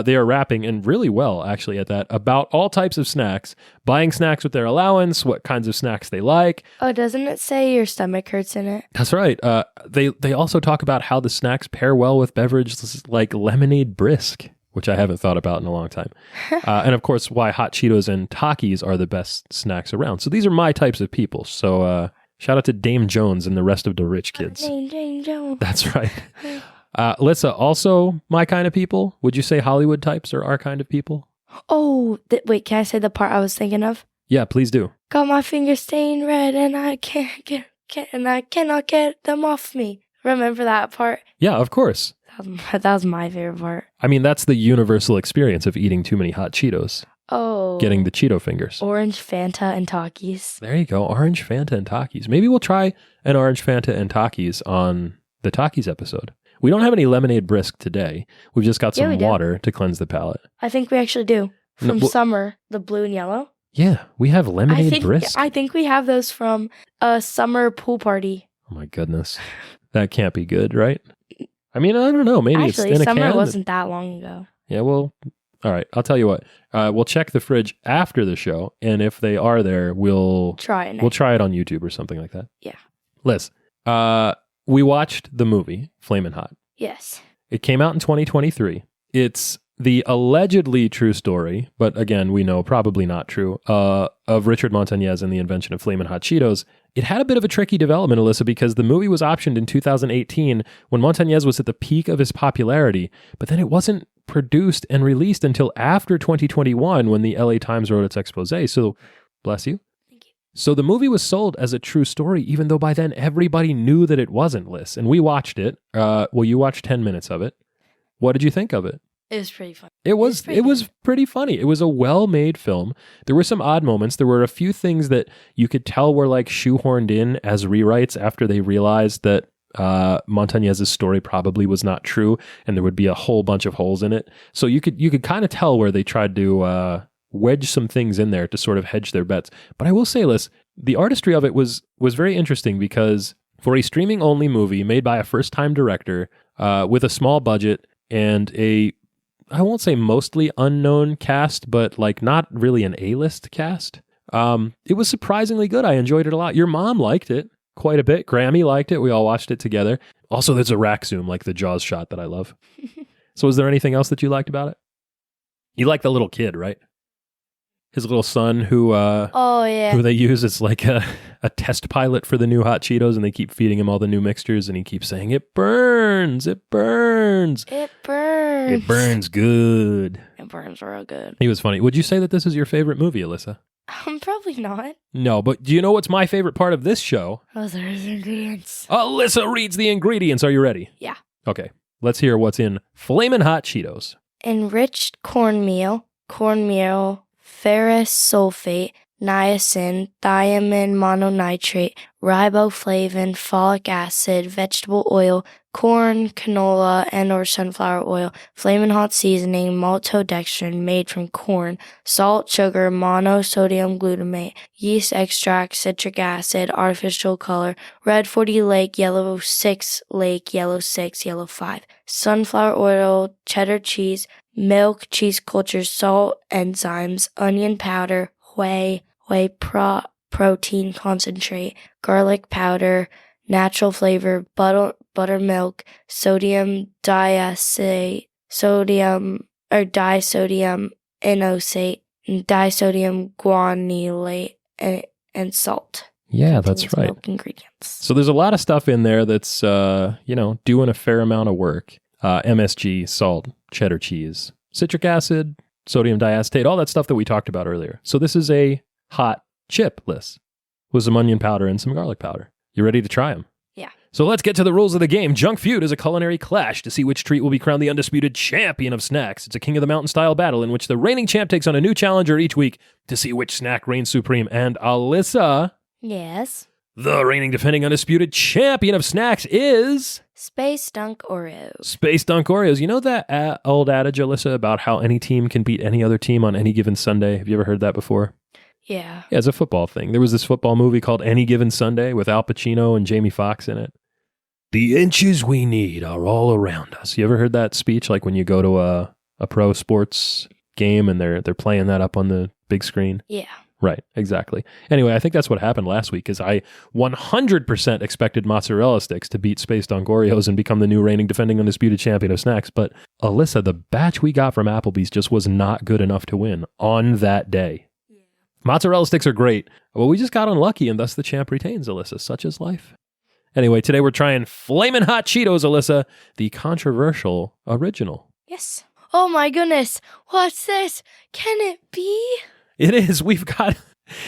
They are rapping, and really well, actually, at that, about all types of snacks, buying snacks with their allowance, what kinds of snacks they like. Oh, doesn't it say your stomach hurts in it? That's right. They also talk about how the snacks pair well with beverages like lemonade brisk, which I haven't thought about in a long time. And of course, why Hot Cheetos and Takis are the best snacks around. So these are my types of people. So shout out to Dame Jones and the rest of the rich kids. Dame Jones. That's right. Lissa, also my kind of people. Would you say Hollywood types are our kind of people? Oh, wait, can I say the part I was thinking of? Yeah, please do. Got my fingers stained red and I cannot get them off me. Remember that part? Yeah, of course. That was my favorite part. I mean, that's the universal experience of eating too many hot Cheetos. Oh. Getting the Cheeto fingers. Orange Fanta and Takis. There you go. Orange Fanta and Takis. Maybe we'll try an Orange Fanta and Takis on the Takis episode. We don't have any lemonade brisk today. We've just got some water to cleanse the palate. I think we actually do. From summer, the blue and yellow. Yeah, we have lemonade brisk. I think we have those from a summer pool party. Oh my goodness. That can't be good, right? I mean, I don't know. Maybe actually, it's in a can. Summer wasn't that long ago. Yeah, well, all right. I'll tell you what. We'll check the fridge after the show, and if they are there, we'll try it on YouTube or something like that. Yeah. Liz, we watched the movie Flamin Hot. Yes. It came out in 2023. It's the allegedly true story, but again, we know probably not true, of Richard Montañez and the invention of Flamin Hot Cheetos. It had a bit of a tricky development, Alyssa, because the movie was optioned in 2018 when Montañez was at the peak of his popularity, but then it wasn't produced and released until after 2021 when the LA Times wrote its expose. So, bless you. Thank you. So the movie was sold as a true story, even though by then everybody knew that it wasn't, Liz. And we watched it. You watched 10 minutes of it. What did you think of it? It was pretty fun. It was pretty funny. It was a well-made film. There were some odd moments. There were a few things that you could tell were like shoehorned in as rewrites after they realized that Montañez's story probably was not true, and there would be a whole bunch of holes in it. So you could kind of tell where they tried to wedge some things in there to sort of hedge their bets. But I will say, Liz, the artistry of it was very interesting because for a streaming-only movie made by a first-time director with a small budget and I won't say mostly unknown cast, but like not really an A-list cast. It was surprisingly good. I enjoyed it a lot. Your mom liked it quite a bit. Grammy liked it. We all watched it together. Also, there's a rack zoom, like the Jaws shot that I love. So is there anything else that you liked about it? You like the little kid, right? His little son who they use as like a test pilot for the new Hot Cheetos, and they keep feeding him all the new mixtures, and he keeps saying, "It burns, it burns. It burns. It burns good. It burns real good." He was funny. Would you say that this is your favorite movie, Alyssa? Probably not. No, but do you know what's my favorite part of this show? Oh, there's ingredients. Alyssa reads the ingredients. Are you ready? Yeah. Okay. Let's hear what's in Flamin' Hot Cheetos. Enriched cornmeal, ferrous sulfate, niacin, thiamine mononitrate, riboflavin, folic acid, vegetable oil, corn, canola, and or sunflower oil, Flamin' Hot seasoning, maltodextrin made from corn, salt, sugar, monosodium glutamate, yeast extract, citric acid, artificial color, red 40 lake, yellow 6 lake, yellow 6, yellow 5, sunflower oil, cheddar cheese, milk, cheese cultures, salt, enzymes, onion powder, whey protein concentrate, garlic powder, natural flavor, buttermilk, disodium inosate, disodium guanylate, and salt. Yeah, that's right. Milk ingredients. So there's a lot of stuff in there that's doing a fair amount of work. MSG, salt, cheddar cheese, citric acid, sodium diacetate, all that stuff that we talked about earlier. So this is a hot chip, Liz, with some onion powder and some garlic powder. You ready to try them? Yeah. So let's get to the rules of the game. Junk Feud is a culinary clash to see which treat will be crowned the undisputed champion of snacks. It's a King of the Mountain style battle in which the reigning champ takes on a new challenger each week to see which snack reigns supreme. And Alyssa, Yes. the reigning defending undisputed champion of snacks is... Space Dunk Oreos. Space Dunk Oreos. You know that old adage, Alyssa, about how any team can beat any other team on any given Sunday? Have you ever heard that before? Yeah. Yeah, it's a football thing. There was this football movie called Any Given Sunday with Al Pacino and Jamie Foxx in it. The inches we need are all around us. You ever heard that speech, like when you go to a pro sports game and they're playing that up on the big screen? Yeah. Right, exactly. Anyway, I think that's what happened last week, is I 100% expected mozzarella sticks to beat Space Dunk Oreos and become the new reigning defending undisputed champion of snacks. But Alyssa, the batch we got from Applebee's just was not good enough to win on that day. Mozzarella sticks are great. Well, we just got unlucky, and thus the champ retains, Alyssa. Such is life. Anyway, today we're trying Flamin Hot Cheetos, Alyssa, the controversial original. Yes. Oh my goodness. What's this? Can it be? It is. We've got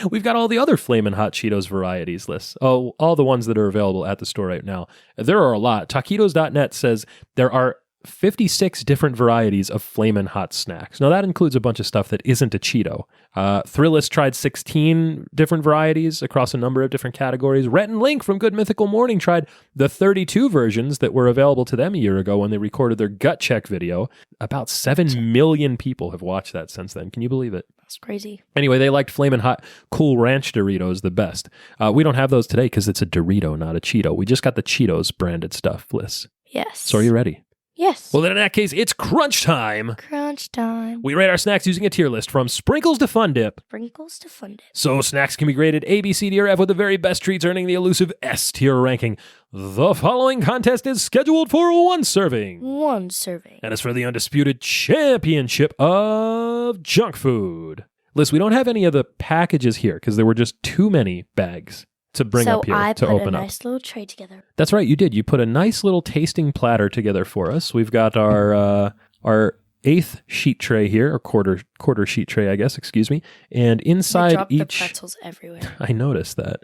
all the other Flamin Hot Cheetos varieties lists. Oh, all the ones that are available at the store right now. There are a lot. Taquitos.net says there are 56 different varieties of Flamin' Hot snacks. Now, that includes a bunch of stuff that isn't a Cheeto. Thrillist tried 16 different varieties across a number of different categories. Rhett and Link from Good Mythical Morning tried the 32 versions that were available to them a year ago when they recorded their gut check video. About 7 million people have watched that since then. Can you believe it? That's crazy. Anyway, they liked Flamin' Hot Cool Ranch Doritos the best. We don't have those today because it's a Dorito, not a Cheeto. We just got the Cheetos branded stuff, Bliss. Yes. So are you ready? Yes. Well, then in that case, it's crunch time. Crunch time. We rate our snacks using a tier list from sprinkles to fun dip. Sprinkles to fun dip. So snacks can be graded A, B, C, D, or F, with the very best treats earning the elusive S tier ranking. The following contest is scheduled for one serving. One serving. And it's for the undisputed championship of junk food. Liz, we don't have any of the packages here because there were just too many bags to bring up here to open up. So I put a nice little tray together. That's right, you did. You put a nice little tasting platter together for us. We've got our eighth sheet tray here, or quarter sheet tray, I guess. Excuse me. And inside I dropped the pretzels everywhere. I noticed that.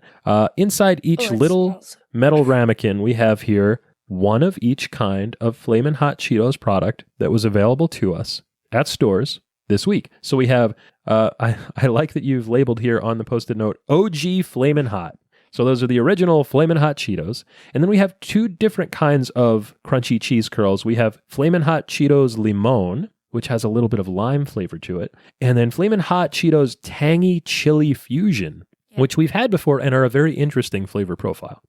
Inside each little metal ramekin, we have here one of each kind of Flamin' Hot Cheetos product that was available to us at stores this week. So we have, I like that you've labeled here on the Post-it note, OG Flamin' Hot. So those are the original Flamin' Hot Cheetos. And then we have two different kinds of crunchy cheese curls. We have Flamin' Hot Cheetos Limon, which has a little bit of lime flavor to it. And then Flamin' Hot Cheetos Tangy Chili Fusion, which we've had before and are a very interesting flavor profile.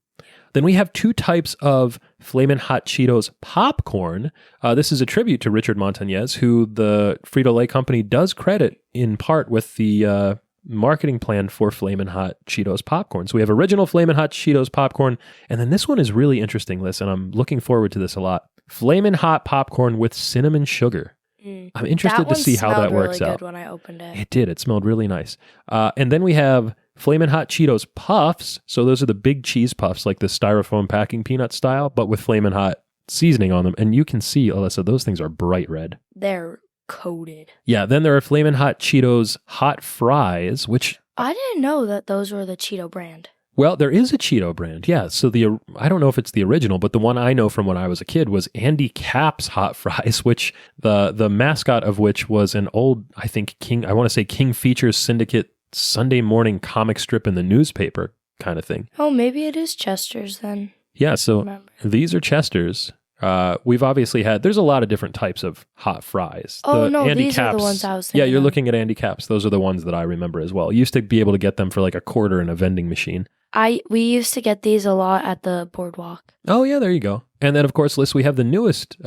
Then we have two types of Flamin' Hot Cheetos popcorn. This is a tribute to Richard Montañez, who the Frito-Lay company does credit in part with the marketing plan for Flamin' Hot Cheetos popcorn. So we have original Flamin' Hot Cheetos popcorn, and then this one is really interesting, Liz, and I'm looking forward to this a lot. Flamin' Hot popcorn with cinnamon sugar. I'm interested to see how that works out. That one smelled really good when I opened it. It did. It smelled really nice. And then we have Flamin' Hot Cheetos Puffs. So those are the big cheese puffs, like the styrofoam packing peanut style, but with Flamin' Hot seasoning on them. And you can see, Alyssa, those things are bright red. They're coated. Yeah, then there are Flamin' Hot Cheetos Hot Fries, which... I didn't know that those were the Cheeto brand. Well, there is a Cheeto brand, yeah. So I don't know if it's the original, but the one I know from when I was a kid was Andy Capp's Hot Fries, which the mascot of which was an old, I think, I want to say King Features Syndicate Sunday morning comic strip in the newspaper kind of thing. Oh, maybe it is Chester's then. Yeah, so these are Chester's. We've obviously had, there's a lot of different types of hot fries. Oh, no, these are the ones I was thinking. Yeah, you're looking at Andy Capp's. Those are the ones that I remember as well. You used to be able to get them for like $0.25 in a vending machine. We used to get these a lot at the boardwalk. Oh, yeah, there you go. And then, of course, Liz, we have the newest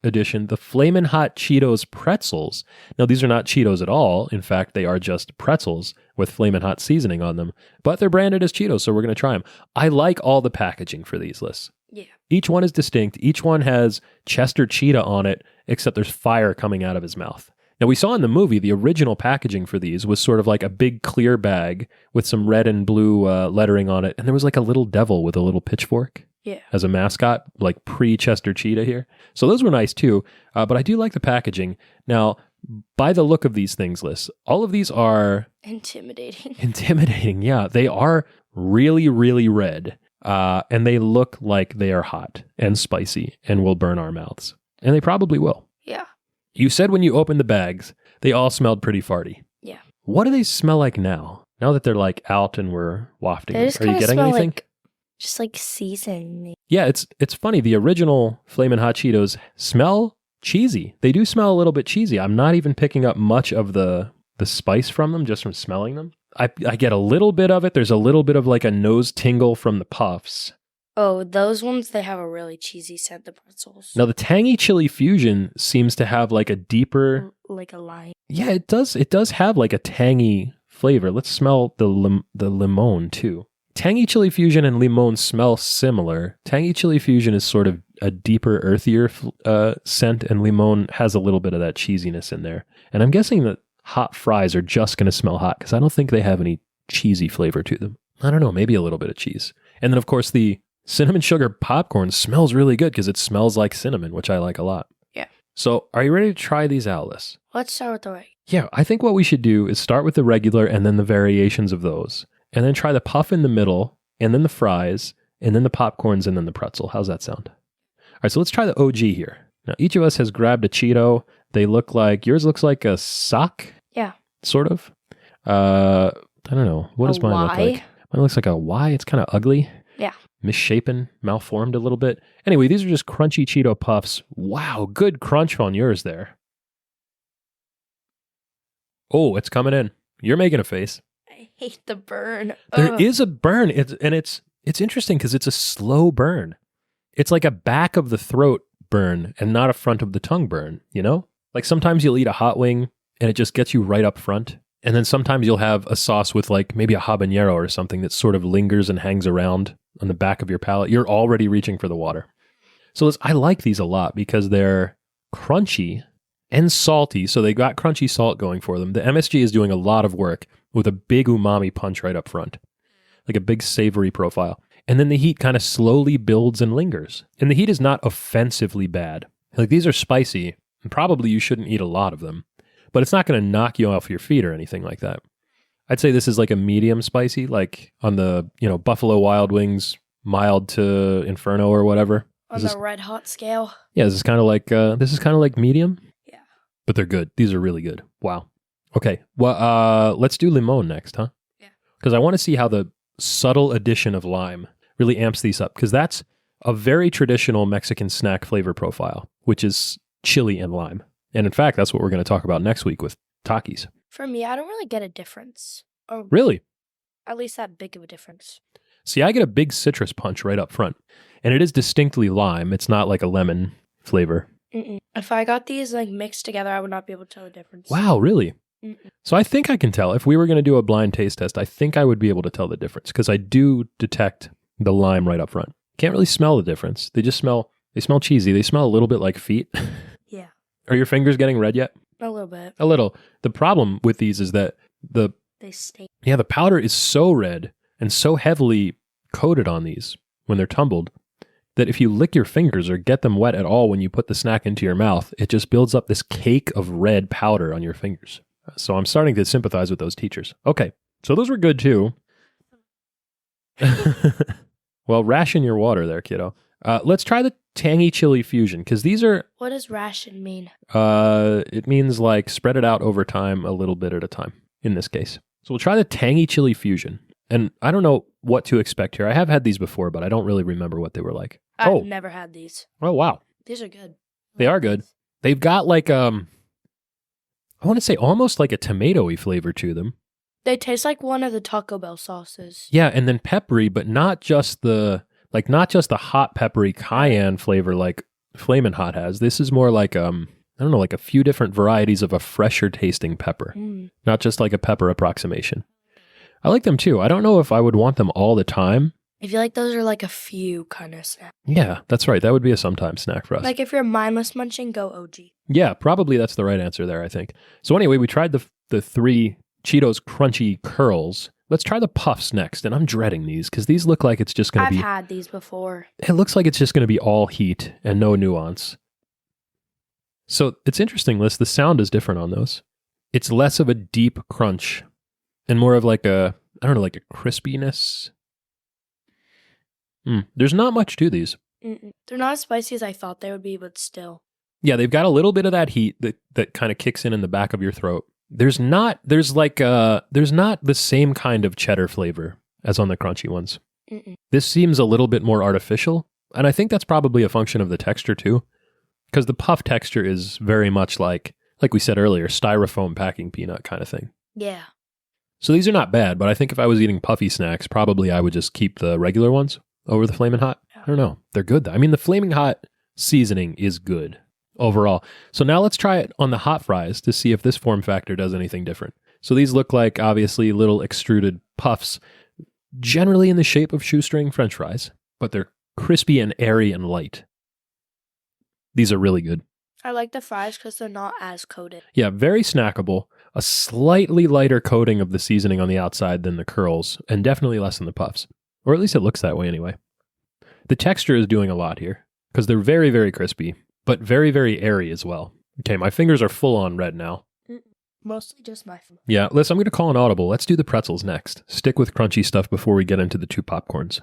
edition, the Flamin' Hot Cheetos Pretzels. Now, these are not Cheetos at all. In fact, they are just pretzels with Flamin' Hot seasoning on them. But they're branded as Cheetos, so we're going to try them. I like all the packaging for these, Liz. Yeah. Each one is distinct. Each one has Chester Cheetah on it, except there's fire coming out of his mouth. Now, we saw in the movie, the original packaging for these was sort of like a big clear bag with some red and blue lettering on it. And there was like a little devil with a little pitchfork as a mascot, like pre-Chester Cheetah here. So those were nice too. But I do like the packaging. Now, by the look of these things, Liz, all of these are... Intimidating. Intimidating, yeah. They are really, really red. And they look like they are hot and spicy and will burn our mouths. And they probably will. Yeah. You said when you opened the bags, they all smelled pretty farty. Yeah. What do they smell like now? Now that they're like out and we're wafting They them? just Are you kinda getting smell anything? just like seasoning. Yeah, it's funny. The original Flamin' Hot Cheetos smell cheesy. They do smell a little bit cheesy. I'm not even picking up much of the spice from them just from smelling them. I get a little bit of it. There's a little bit of like a nose tingle from the puffs. Oh, those ones, they have a really cheesy scent, the pretzels. Now the tangy chili fusion seems to have like a deeper, Like a lime. yeah, it does. It does have like a tangy flavor. Let's smell the limon too. Tangy chili fusion and limon smell similar. Tangy chili fusion is sort of a deeper, earthier scent, and limon has a little bit of that cheesiness in there. And I'm guessing that hot fries are just going to smell hot because I don't think they have any cheesy flavor to them. I don't know, maybe a little bit of cheese. And then of course the cinnamon sugar popcorn smells really good because it smells like cinnamon, which I like a lot. Yeah. So are you ready to try these out, Liz? Let's start with the right. Yeah, I think what we should do is start with the regular and then the variations of those. And then try the puff in the middle, and then the fries, and then the popcorns, and then the pretzel. How's that sound? All right, so let's try the OG here. Now, each of us has grabbed a Cheeto. They look like, yours looks like a sock? Yeah. Sort of. I don't know. What does mine look like? Mine looks like a Y. It's kind of ugly. Yeah. Misshapen, malformed a little bit. Anyway, these are just crunchy Cheeto puffs. Wow, good crunch on yours there. Oh, it's coming in. You're making a face. I hate the burn. There is a burn. It's interesting because it's a slow burn. It's like a back of the throat burn and not a front of the tongue burn, you know? Like sometimes you'll eat a hot wing and it just gets you right up front. And then sometimes you'll have a sauce with like maybe a habanero or something that sort of lingers and hangs around on the back of your palate. You're already reaching for the water. So I like these a lot because they're crunchy and salty. So they got crunchy salt going for them. The MSG is doing a lot of work with a big umami punch right up front, like a big savory profile. And then the heat kind of slowly builds and lingers. And the heat is not offensively bad. Like these are spicy, and probably you shouldn't eat a lot of them, but it's not going to knock you off your feet or anything like that. I'd say this is like a medium spicy, like on the, Buffalo Wild Wings, mild to Inferno or whatever. On the red hot scale. Yeah, this is kind of like medium. Yeah. But they're good. These are really good. Wow. Okay, well, let's do limon next, huh? Yeah. Because I want to see how the subtle addition of lime really amps these up, because that's a very traditional Mexican snack flavor profile, which is chili and lime. And in fact, that's what we're going to talk about next week with Takis. For me, I don't really get a difference. Or Really? at least that big of a difference. See, I get a big citrus punch right up front, and it is distinctly lime. It's not like a lemon flavor. Mm-mm. If I got these like mixed together, I would not be able to tell the difference. Wow, really? Mm-mm. So I think I can tell. If we were going to do a blind taste test, I think I would be able to tell the difference because I do detect the lime right up front. Can't really smell the difference. They smell cheesy. They smell a little bit like feet. Yeah. Are your fingers getting red yet? A little bit. A little. The problem with these is that the powder is so red and so heavily coated on these when they're tumbled that if you lick your fingers or get them wet at all when you put the snack into your mouth, it just builds up this cake of red powder on your fingers. So I'm starting to sympathize with those teachers. Okay, so those were good too. Well, ration your water there, kiddo. Let's try the tangy chili fusion, because these are... What does ration mean? It means like spread it out over time a little bit at a time, in this case. So we'll try the tangy chili fusion. And I don't know what to expect here. I have had these before, but I don't really remember what they were like. I've never had these. Oh, wow. These are good. They are good. They've got like, I want to say almost like a tomatoey flavor to them. They taste like one of the Taco Bell sauces. Yeah, and then peppery, but not just the hot peppery cayenne flavor like Flamin' Hot has. This is more like, I don't know, like a few different varieties of a fresher tasting pepper. Not just like a pepper approximation. I like them too. I don't know if I would want them all the time. I feel like those are like a few kind of snack. Yeah, that's right. That would be a sometime snack for us. Like if you're mindless munching, go OG. Yeah, probably that's the right answer there, I think. So anyway, we tried the 3 Cheetos crunchy curls. Let's try the puffs next, and I'm dreading these because these look like it's just going to be... I've had these before. It looks like it's just going to be all heat and no nuance. So it's interesting, Liz. The sound is different on those. It's less of a deep crunch and more of like a, I don't know, like a crispiness. There's not much to these. They're not as spicy as I thought they would be, but still. Yeah, they've got a little bit of that heat that kind of kicks in the back of your throat. There's not the same kind of cheddar flavor as on the crunchy ones. This seems a little bit more artificial, and I think that's probably a function of the texture too, because the puff texture is very much like we said earlier, styrofoam packing peanut kind of thing. Yeah. So these are not bad, but I think if I was eating puffy snacks, probably I would just keep the regular ones over the Flamin' Hot. I don't know. They're good though. I mean, the Flaming Hot seasoning is good overall. So now let's try it on the hot fries to see if this form factor does anything different. So these look like obviously little extruded puffs, generally in the shape of shoestring French fries, but they're crispy and airy and light. These are really good. I like the fries because they're not as coated. Yeah, very snackable. A slightly lighter coating of the seasoning on the outside than the curls, and definitely less than the puffs. Or at least it looks that way anyway. The texture is doing a lot here, because they're very, very crispy, but very, very airy as well. Okay, my fingers are full on red now. Mostly just my fingers. Yeah, listen, I'm going to call an audible. Let's do the pretzels next. Stick with crunchy stuff before we get into the two popcorns.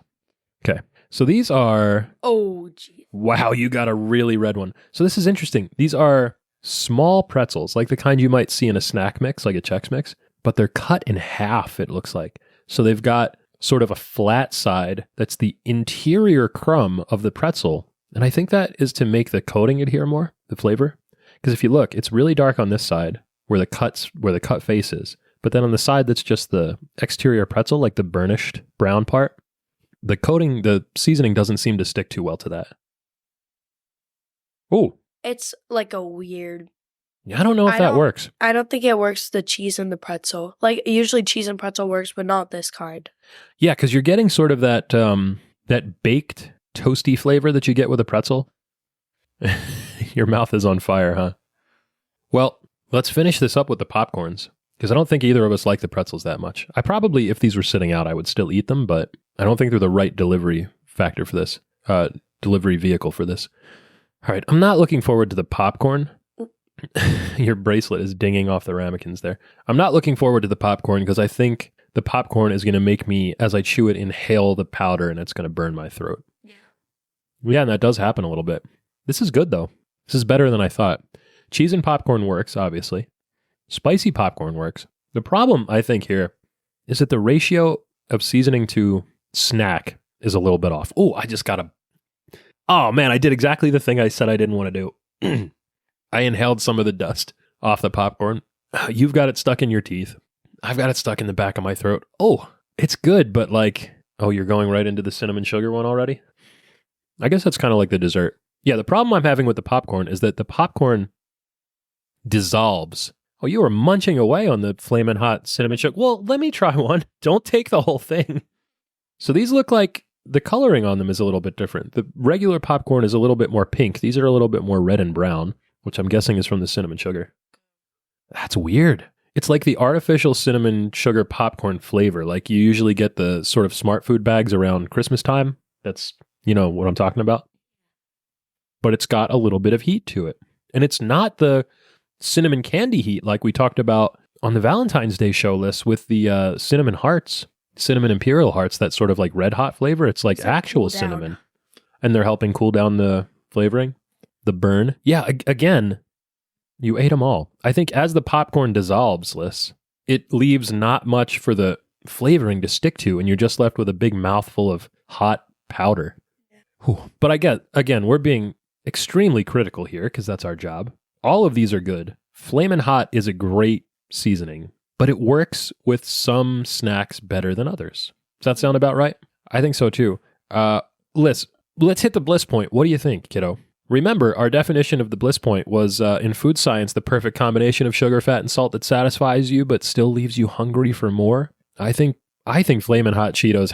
Okay, so these are... Oh, geez. Wow, you got a really red one. So this is interesting. These are small pretzels, like the kind you might see in a snack mix, like a Chex Mix, but they're cut in half, it looks like. So they've got sort of a flat side that's the interior crumb of the pretzel. And I think that is to make the coating adhere more, the flavor. Because if you look, it's really dark on this side where the cut face is. But then on the side that's just the exterior pretzel, like the burnished brown part, the coating, the seasoning doesn't seem to stick too well to that. Oh. It's like a weird... Yeah, I don't know if that works. I don't think it works, the cheese and the pretzel. Like, usually cheese and pretzel works, but not this kind. Yeah, because you're getting sort of that that baked, toasty flavor that you get with a pretzel. Your mouth is on fire, huh? Well, let's finish this up with the popcorns, because I don't think either of us like the pretzels that much. I probably, if these were sitting out, I would still eat them, but I don't think they're the right delivery factor for this, delivery vehicle for this. All right, I'm not looking forward to the popcorn. Your bracelet is dinging off the ramekins there. I'm not looking forward to the popcorn because I think the popcorn is going to make me, as I chew it, inhale the powder and it's going to burn my throat. Yeah, and that does happen a little bit. This is good, though. This is better than I thought. Cheese and popcorn works, obviously. Spicy popcorn works. The problem, I think, here is that the ratio of seasoning to snack is a little bit off. Oh, oh, man, I did exactly the thing I said I didn't want to do. I inhaled some of the dust off the popcorn. You've got it stuck in your teeth. I've got it stuck in the back of my throat. Oh, it's good, but you're going right into the cinnamon sugar one already? I guess that's kind of like the dessert. Yeah, the problem I'm having with the popcorn is that the popcorn dissolves. Oh, you were munching away on the Flamin' Hot cinnamon sugar. Well, let me try one. Don't take the whole thing. So these look like the coloring on them is a little bit different. The regular popcorn is a little bit more pink. These are a little bit more red and brown, which I'm guessing is from the cinnamon sugar. That's weird. It's like the artificial cinnamon sugar popcorn flavor. Like you usually get the sort of smart food bags around Christmas time. That's, what I'm talking about. But it's got a little bit of heat to it. And it's not the cinnamon candy heat like we talked about on the Valentine's Day show list with the cinnamon hearts, cinnamon imperial hearts, that sort of like red hot flavor. It's like actual cinnamon. And they're helping cool down the flavoring. The burn. Yeah, again, you ate them all. I think as the popcorn dissolves, Liz, it leaves not much for the flavoring to stick to, and you're just left with a big mouthful of hot powder. Whew. But again, we're being extremely critical here because that's our job. All of these are good. Flamin' Hot is a great seasoning, but it works with some snacks better than others. Does that sound about right? I think so too. Liz, let's hit the bliss point. What do you think, kiddo? Remember, our definition of the bliss point was, in food science, the perfect combination of sugar, fat, and salt that satisfies you but still leaves you hungry for more. I think Flamin' Hot Cheetos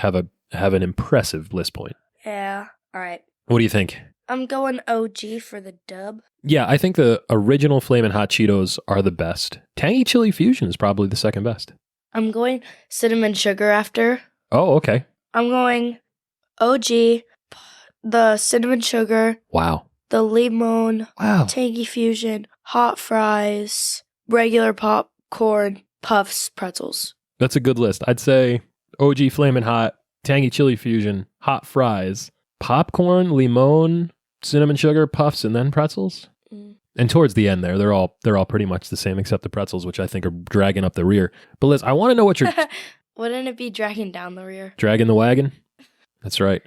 have an impressive bliss point. Yeah. All right. What do you think? I'm going OG for the dub. Yeah, I think the original Flamin' Hot Cheetos are the best. Tangy Chili Fusion is probably the second best. I'm going cinnamon sugar after. Oh, okay. I'm going OG, the cinnamon sugar. Wow. The limon, wow. Tangy Fusion, hot fries, regular popcorn, puffs, pretzels. That's a good list. I'd say OG Flamin' Hot, tangy chili fusion, hot fries, popcorn, limon, cinnamon sugar, puffs, and then pretzels. And towards the end there, they're all pretty much the same except the pretzels, which I think are dragging up the rear. But Liz, I want to know what you're... Wouldn't it be dragging down the rear? Dragging the wagon? That's right.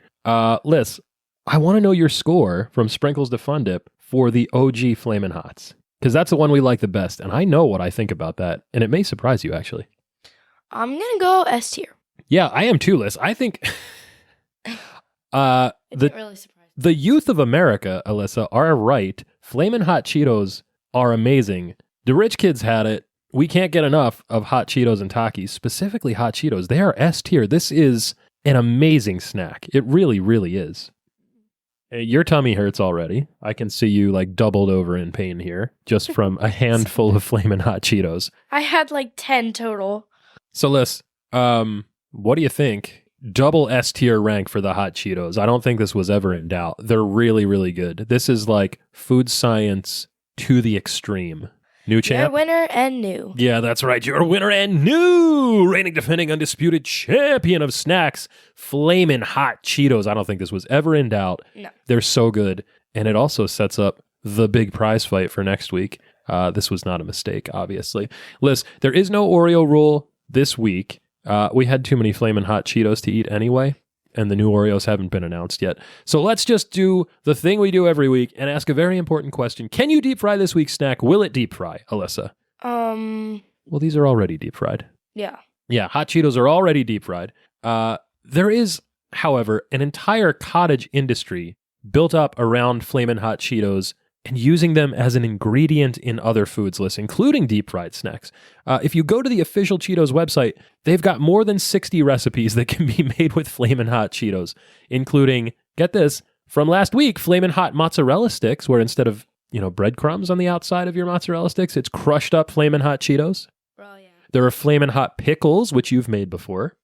Liz, I want to know your score from Sprinkles to Fun Dip for the OG Flamin' Hots. Because that's the one we like the best. And I know what I think about that. And it may surprise you, actually. I'm going to go S tier. Yeah, I am too, Liz. I think... It didn't really surprise me. The youth of America, Alyssa, are right. Flamin' Hot Cheetos are amazing. The rich kids had it. We can't get enough of Hot Cheetos and Takis, specifically Hot Cheetos. They are S tier. This is an amazing snack. It really, really is. Hey, your tummy hurts already. I can see you like doubled over in pain here just from a handful of Flamin' Hot Cheetos. I had like 10 total. So, Liz, what do you think? Double S tier rank for the Hot Cheetos. I don't think this was ever in doubt. They're really, really good. This is like food science to the extreme. New champ? Your winner and new. Yeah, that's right. Your winner and new reigning defending undisputed champion of snacks, Flamin' Hot Cheetos. I don't think this was ever in doubt. No. They're so good. And it also sets up the big prize fight for next week. This was not a mistake, obviously. Liz, there is no Oreo rule this week. We had too many Flamin' Hot Cheetos to eat anyway, and the new Oreos haven't been announced yet. So let's just do the thing we do every week and ask a very important question. Can you deep fry this week's snack? Will it deep fry, Alyssa? Well, these are already deep fried. Yeah. Yeah, Hot Cheetos are already deep fried. There is, however, an entire cottage industry built up around Flamin' Hot Cheetos and using them as an ingredient in other foods lists, including deep fried snacks. If you go to the official Cheetos website, they've got more than 60 recipes that can be made with Flamin' Hot Cheetos, including, get this, from last week, Flamin' Hot mozzarella sticks, where instead of, breadcrumbs on the outside of your mozzarella sticks, it's crushed up Flamin' Hot Cheetos. Oh, yeah. There are Flamin' Hot pickles, which you've made before.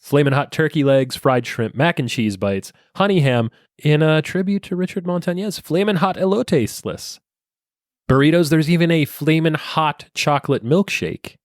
Flamin' Hot turkey legs, fried shrimp, mac and cheese bites, honey ham, in a tribute to Richard Montañez, Flamin' Hot elote slice. Burritos, there's even a Flamin' Hot chocolate milkshake.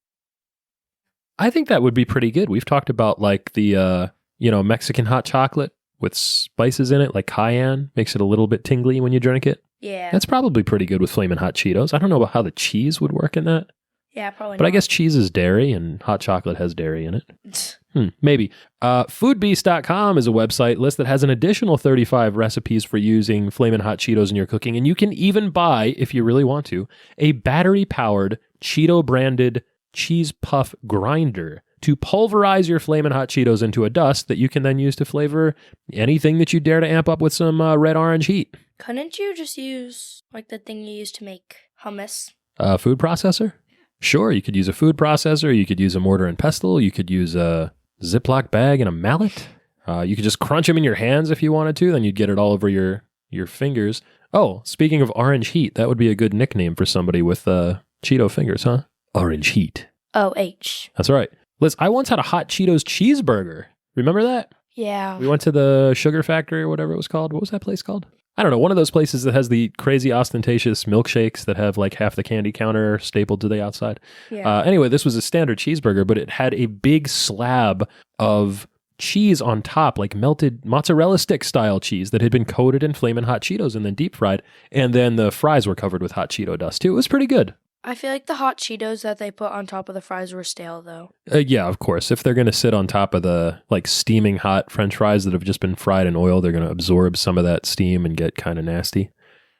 I think that would be pretty good. We've talked about like the, Mexican hot chocolate with spices in it, like cayenne, makes it a little bit tingly when you drink it. Yeah. That's probably pretty good with Flamin' Hot Cheetos. I don't know about how the cheese would work in that. Yeah, probably But not. I guess cheese is dairy and hot chocolate has dairy in it. Maybe. Foodbeast.com is a website list that has an additional 35 recipes for using Flamin' Hot Cheetos in your cooking. And you can even buy, if you really want to, a battery-powered Cheeto-branded cheese puff grinder to pulverize your Flamin' Hot Cheetos into a dust that you can then use to flavor anything that you dare to amp up with some red-orange heat. Couldn't you just use like the thing you use to make hummus? A food processor? Sure, you could use a food processor, you could use a mortar and pestle, you could use a Ziploc bag and a mallet. You could just crunch them in your hands if you wanted to, then you'd get it all over your fingers. Oh, speaking of orange heat, that would be a good nickname for somebody with Cheeto fingers, huh? Orange heat. OH. That's right. Liz, I once had a Hot Cheetos cheeseburger. Remember that? Yeah. We went to the Sugar Factory or whatever it was called. What was that place called? I don't know. One of those places that has the crazy ostentatious milkshakes that have like half the candy counter stapled to the outside. Yeah. Anyway, this was a standard cheeseburger, but it had a big slab of cheese on top, like melted mozzarella stick style cheese that had been coated in Flamin' Hot Cheetos and then deep fried. And then the fries were covered with hot Cheeto dust too. It was pretty good. I feel like the hot Cheetos that they put on top of the fries were stale, though. Yeah, of course. If they're going to sit on top of the like steaming hot French fries that have just been fried in oil, they're going to absorb some of that steam and get kind of nasty.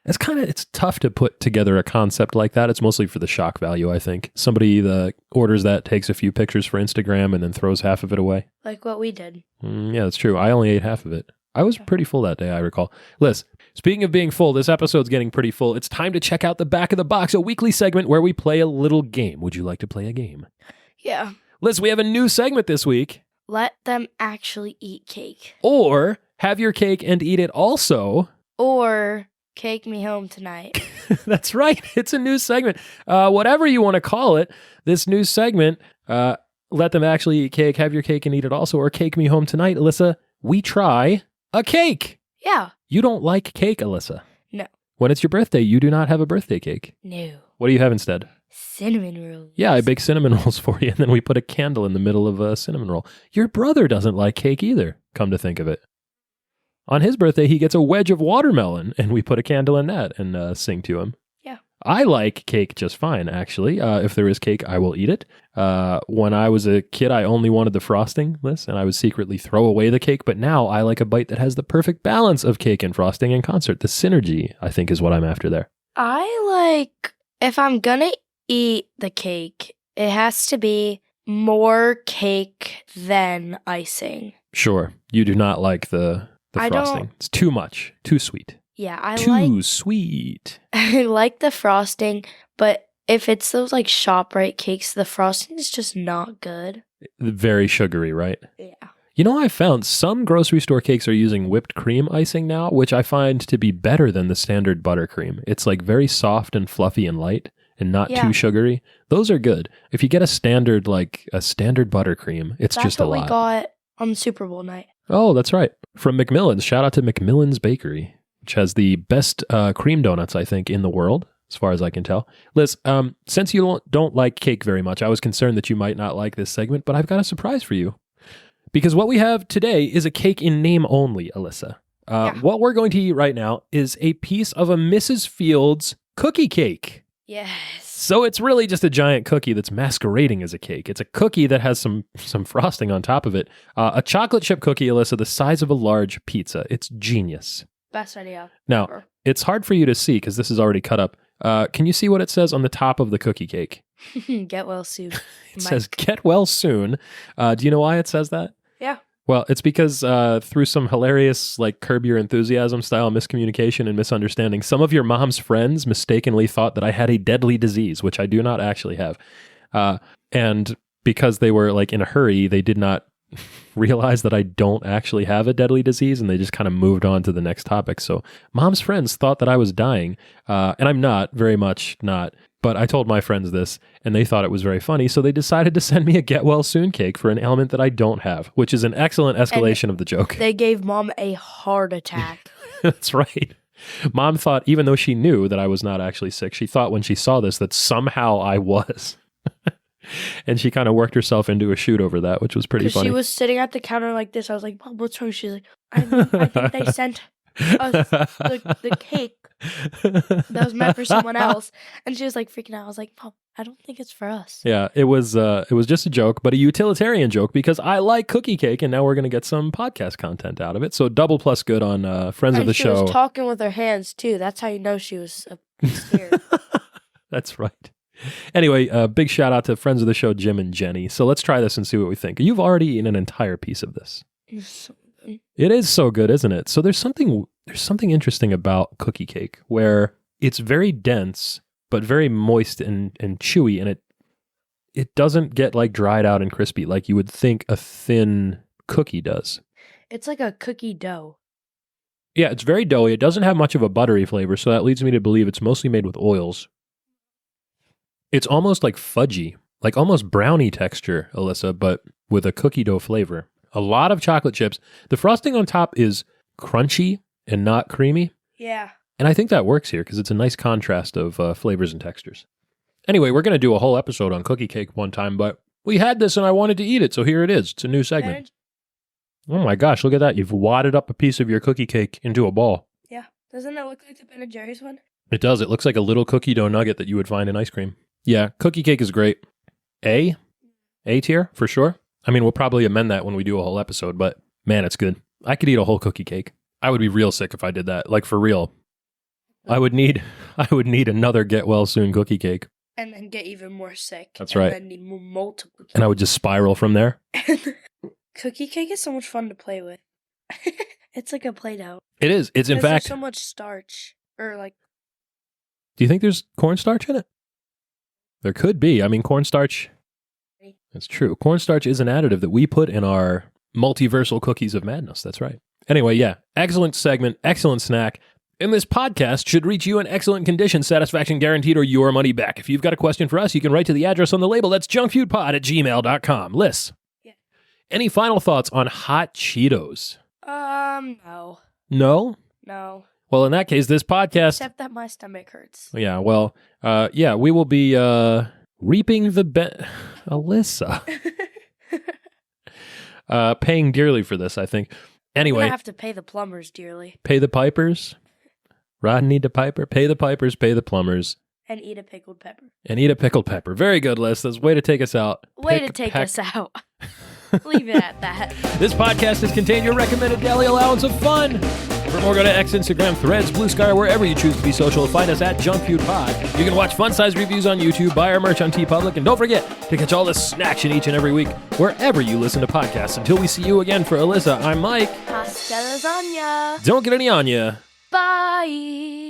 It's tough to put together a concept like that. It's mostly for the shock value, I think. Somebody that orders that takes a few pictures for Instagram and then throws half of it away. Like what we did. Yeah, that's true. I only ate half of it. I was pretty full that day, I recall. Liz, speaking of being full, this episode's getting pretty full. It's time to check out the Back of the Box, a weekly segment where we play a little game. Would you like to play a game? Yeah. Liz, we have a new segment this week. Let them actually eat cake. Or have your cake and eat it also. Or cake me home tonight. That's right. It's a new segment. Whatever you want to call it, this new segment, let them actually eat cake, have your cake and eat it also, or cake me home tonight. Alyssa, we try a cake. Yeah. You don't like cake, Alyssa. No. When it's your birthday, you do not have a birthday cake. No. What do you have instead? Cinnamon rolls. Yeah, I bake cinnamon rolls for you, and then we put a candle in the middle of a cinnamon roll. Your brother doesn't like cake either, come to think of it. On his birthday, he gets a wedge of watermelon, and we put a candle in that and sing to him. Yeah. I like cake just fine, actually. If there is cake, I will eat it. When I was a kid, I only wanted the frosting, Liz, and I would secretly throw away the cake. But now I like a bite that has the perfect balance of cake and frosting in concert. The synergy, I think, is what I'm after there. If I'm gonna eat the cake, it has to be more cake than icing. Sure. You do not like the frosting. It's too much. Too sweet. Yeah, Too sweet. I like the frosting, but if it's those like ShopRite cakes, the frosting is just not good. Very sugary, right? Yeah. You know, I found some grocery store cakes are using whipped cream icing now, which I find to be better than the standard buttercream. It's like very soft and fluffy and light and not too sugary. Those are good. If you get a standard buttercream, it's just a lot. That's what we got on the Super Bowl night. Oh, that's right. From McMillan's. Shout out to McMillan's Bakery, which has the best cream donuts, I think, in the world, as far as I can tell. Liz, since you don't like cake very much, I was concerned that you might not like this segment, but I've got a surprise for you. Because what we have today is a cake in name only, Alyssa. What we're going to eat right now is a piece of a Mrs. Fields cookie cake. Yes. So it's really just a giant cookie that's masquerading as a cake. It's a cookie that has some frosting on top of it. A chocolate chip cookie, Alyssa, the size of a large pizza. It's genius. Best idea. Now, it's hard for you to see because this is already cut up. Can you see what it says on the top of the cookie cake? Get well soon. It says, get well soon. Do you know why it says that? Yeah. Well, it's because through some hilarious, like, Curb Your Enthusiasm style miscommunication and misunderstanding, some of your mom's friends mistakenly thought that I had a deadly disease, which I do not actually have. And because they were, like, in a hurry, they did not realize that I don't actually have a deadly disease, and they just kind of moved on to the next topic. So mom's friends thought that I was dying, and I'm not, very much not. But I told my friends this, and they thought it was very funny, so they decided to send me a get-well-soon cake for an ailment that I don't have, which is an excellent escalation of the joke. They gave Mom a heart attack. That's right. Mom thought, even though she knew that I was not actually sick, she thought when she saw this that somehow I was. And she kind of worked herself into a shoot over that, which was pretty funny. She was sitting at the counter like this. I was like, Mom, what's wrong? She's like, I think they sent us the cake that was meant for someone else. And she was like freaking out. I was like, Mom, I don't think it's for us. Yeah, it was just a joke, but a utilitarian joke because I like cookie cake, and now we're going to get some podcast content out of it. So double plus good on friends of the show. She was talking with her hands too. That's how you know she was scared. That's right. Anyway, big shout out to friends of the show, Jim and Jenny. So let's try this and see what we think. You've already eaten an entire piece of this. It's so good. It is so good, isn't it? So there's something interesting about cookie cake where it's very dense, but very moist and chewy, and it doesn't get like dried out and crispy like you would think a thin cookie does. It's like a cookie dough. Yeah, it's very doughy. It doesn't have much of a buttery flavor, so that leads me to believe it's mostly made with oils. It's almost like fudgy, like almost brownie texture, Alyssa, but with a cookie dough flavor. A lot of chocolate chips. The frosting on top is crunchy and not creamy. Yeah. And I think that works here because it's a nice contrast of flavors and textures. Anyway, we're going to do a whole episode on cookie cake one time, but we had this and I wanted to eat it, so here it is. It's a new segment. Oh my gosh, look at that. You've wadded up a piece of your cookie cake into a ball. Yeah. Doesn't that look like the Ben & Jerry's one? It does. It looks like a little cookie dough nugget that you would find in ice cream. Yeah, cookie cake is great. A tier, for sure. I mean, we'll probably amend that when we do a whole episode, but man, it's good. I could eat a whole cookie cake. I would be real sick if I did that. Like, for real. I would need another get well soon cookie cake. And then get even more sick. That's right. And then need multiple cakes. And I would just spiral from there. Cookie cake is so much fun to play with. It's like a Play-Doh. It is. It's in fact. There's so much starch. Or like. Do you think there's cornstarch in it? There could be. I mean, cornstarch. That's true. Cornstarch is an additive that we put in our multiversal cookies of madness. That's right. Anyway, yeah. Excellent segment. Excellent snack. And this podcast should reach you in excellent condition, satisfaction guaranteed, or your money back. If you've got a question for us, you can write to the address on the label. That's junkfoodpod@gmail.com. Liz, yeah. Any final thoughts on Hot Cheetos? No. No? No. Well, in that case, this podcast... Except that my stomach hurts. Yeah, well, we will be reaping the... Alyssa. Paying dearly for this, I think. Anyway. I'm going to have to pay the plumbers dearly. Pay the pipers. Rodney the piper. Pay the pipers, pay the plumbers. And eat a pickled pepper. Very good, Liz. That's a way to take us out. Us out. Leave it at that. This podcast has contained your recommended daily allowance of fun. For more, go to X, Instagram, Threads, Blue Sky, or wherever you choose to be social. Find us at Junk Feud Pod. You can watch fun-sized reviews on YouTube, buy our merch on TeePublic, and don't forget to catch all the snaction each and every week wherever you listen to podcasts. Until we see you again, for Alyssa, I'm Mike. Pasta lasagna. Don't get any on ya. Bye.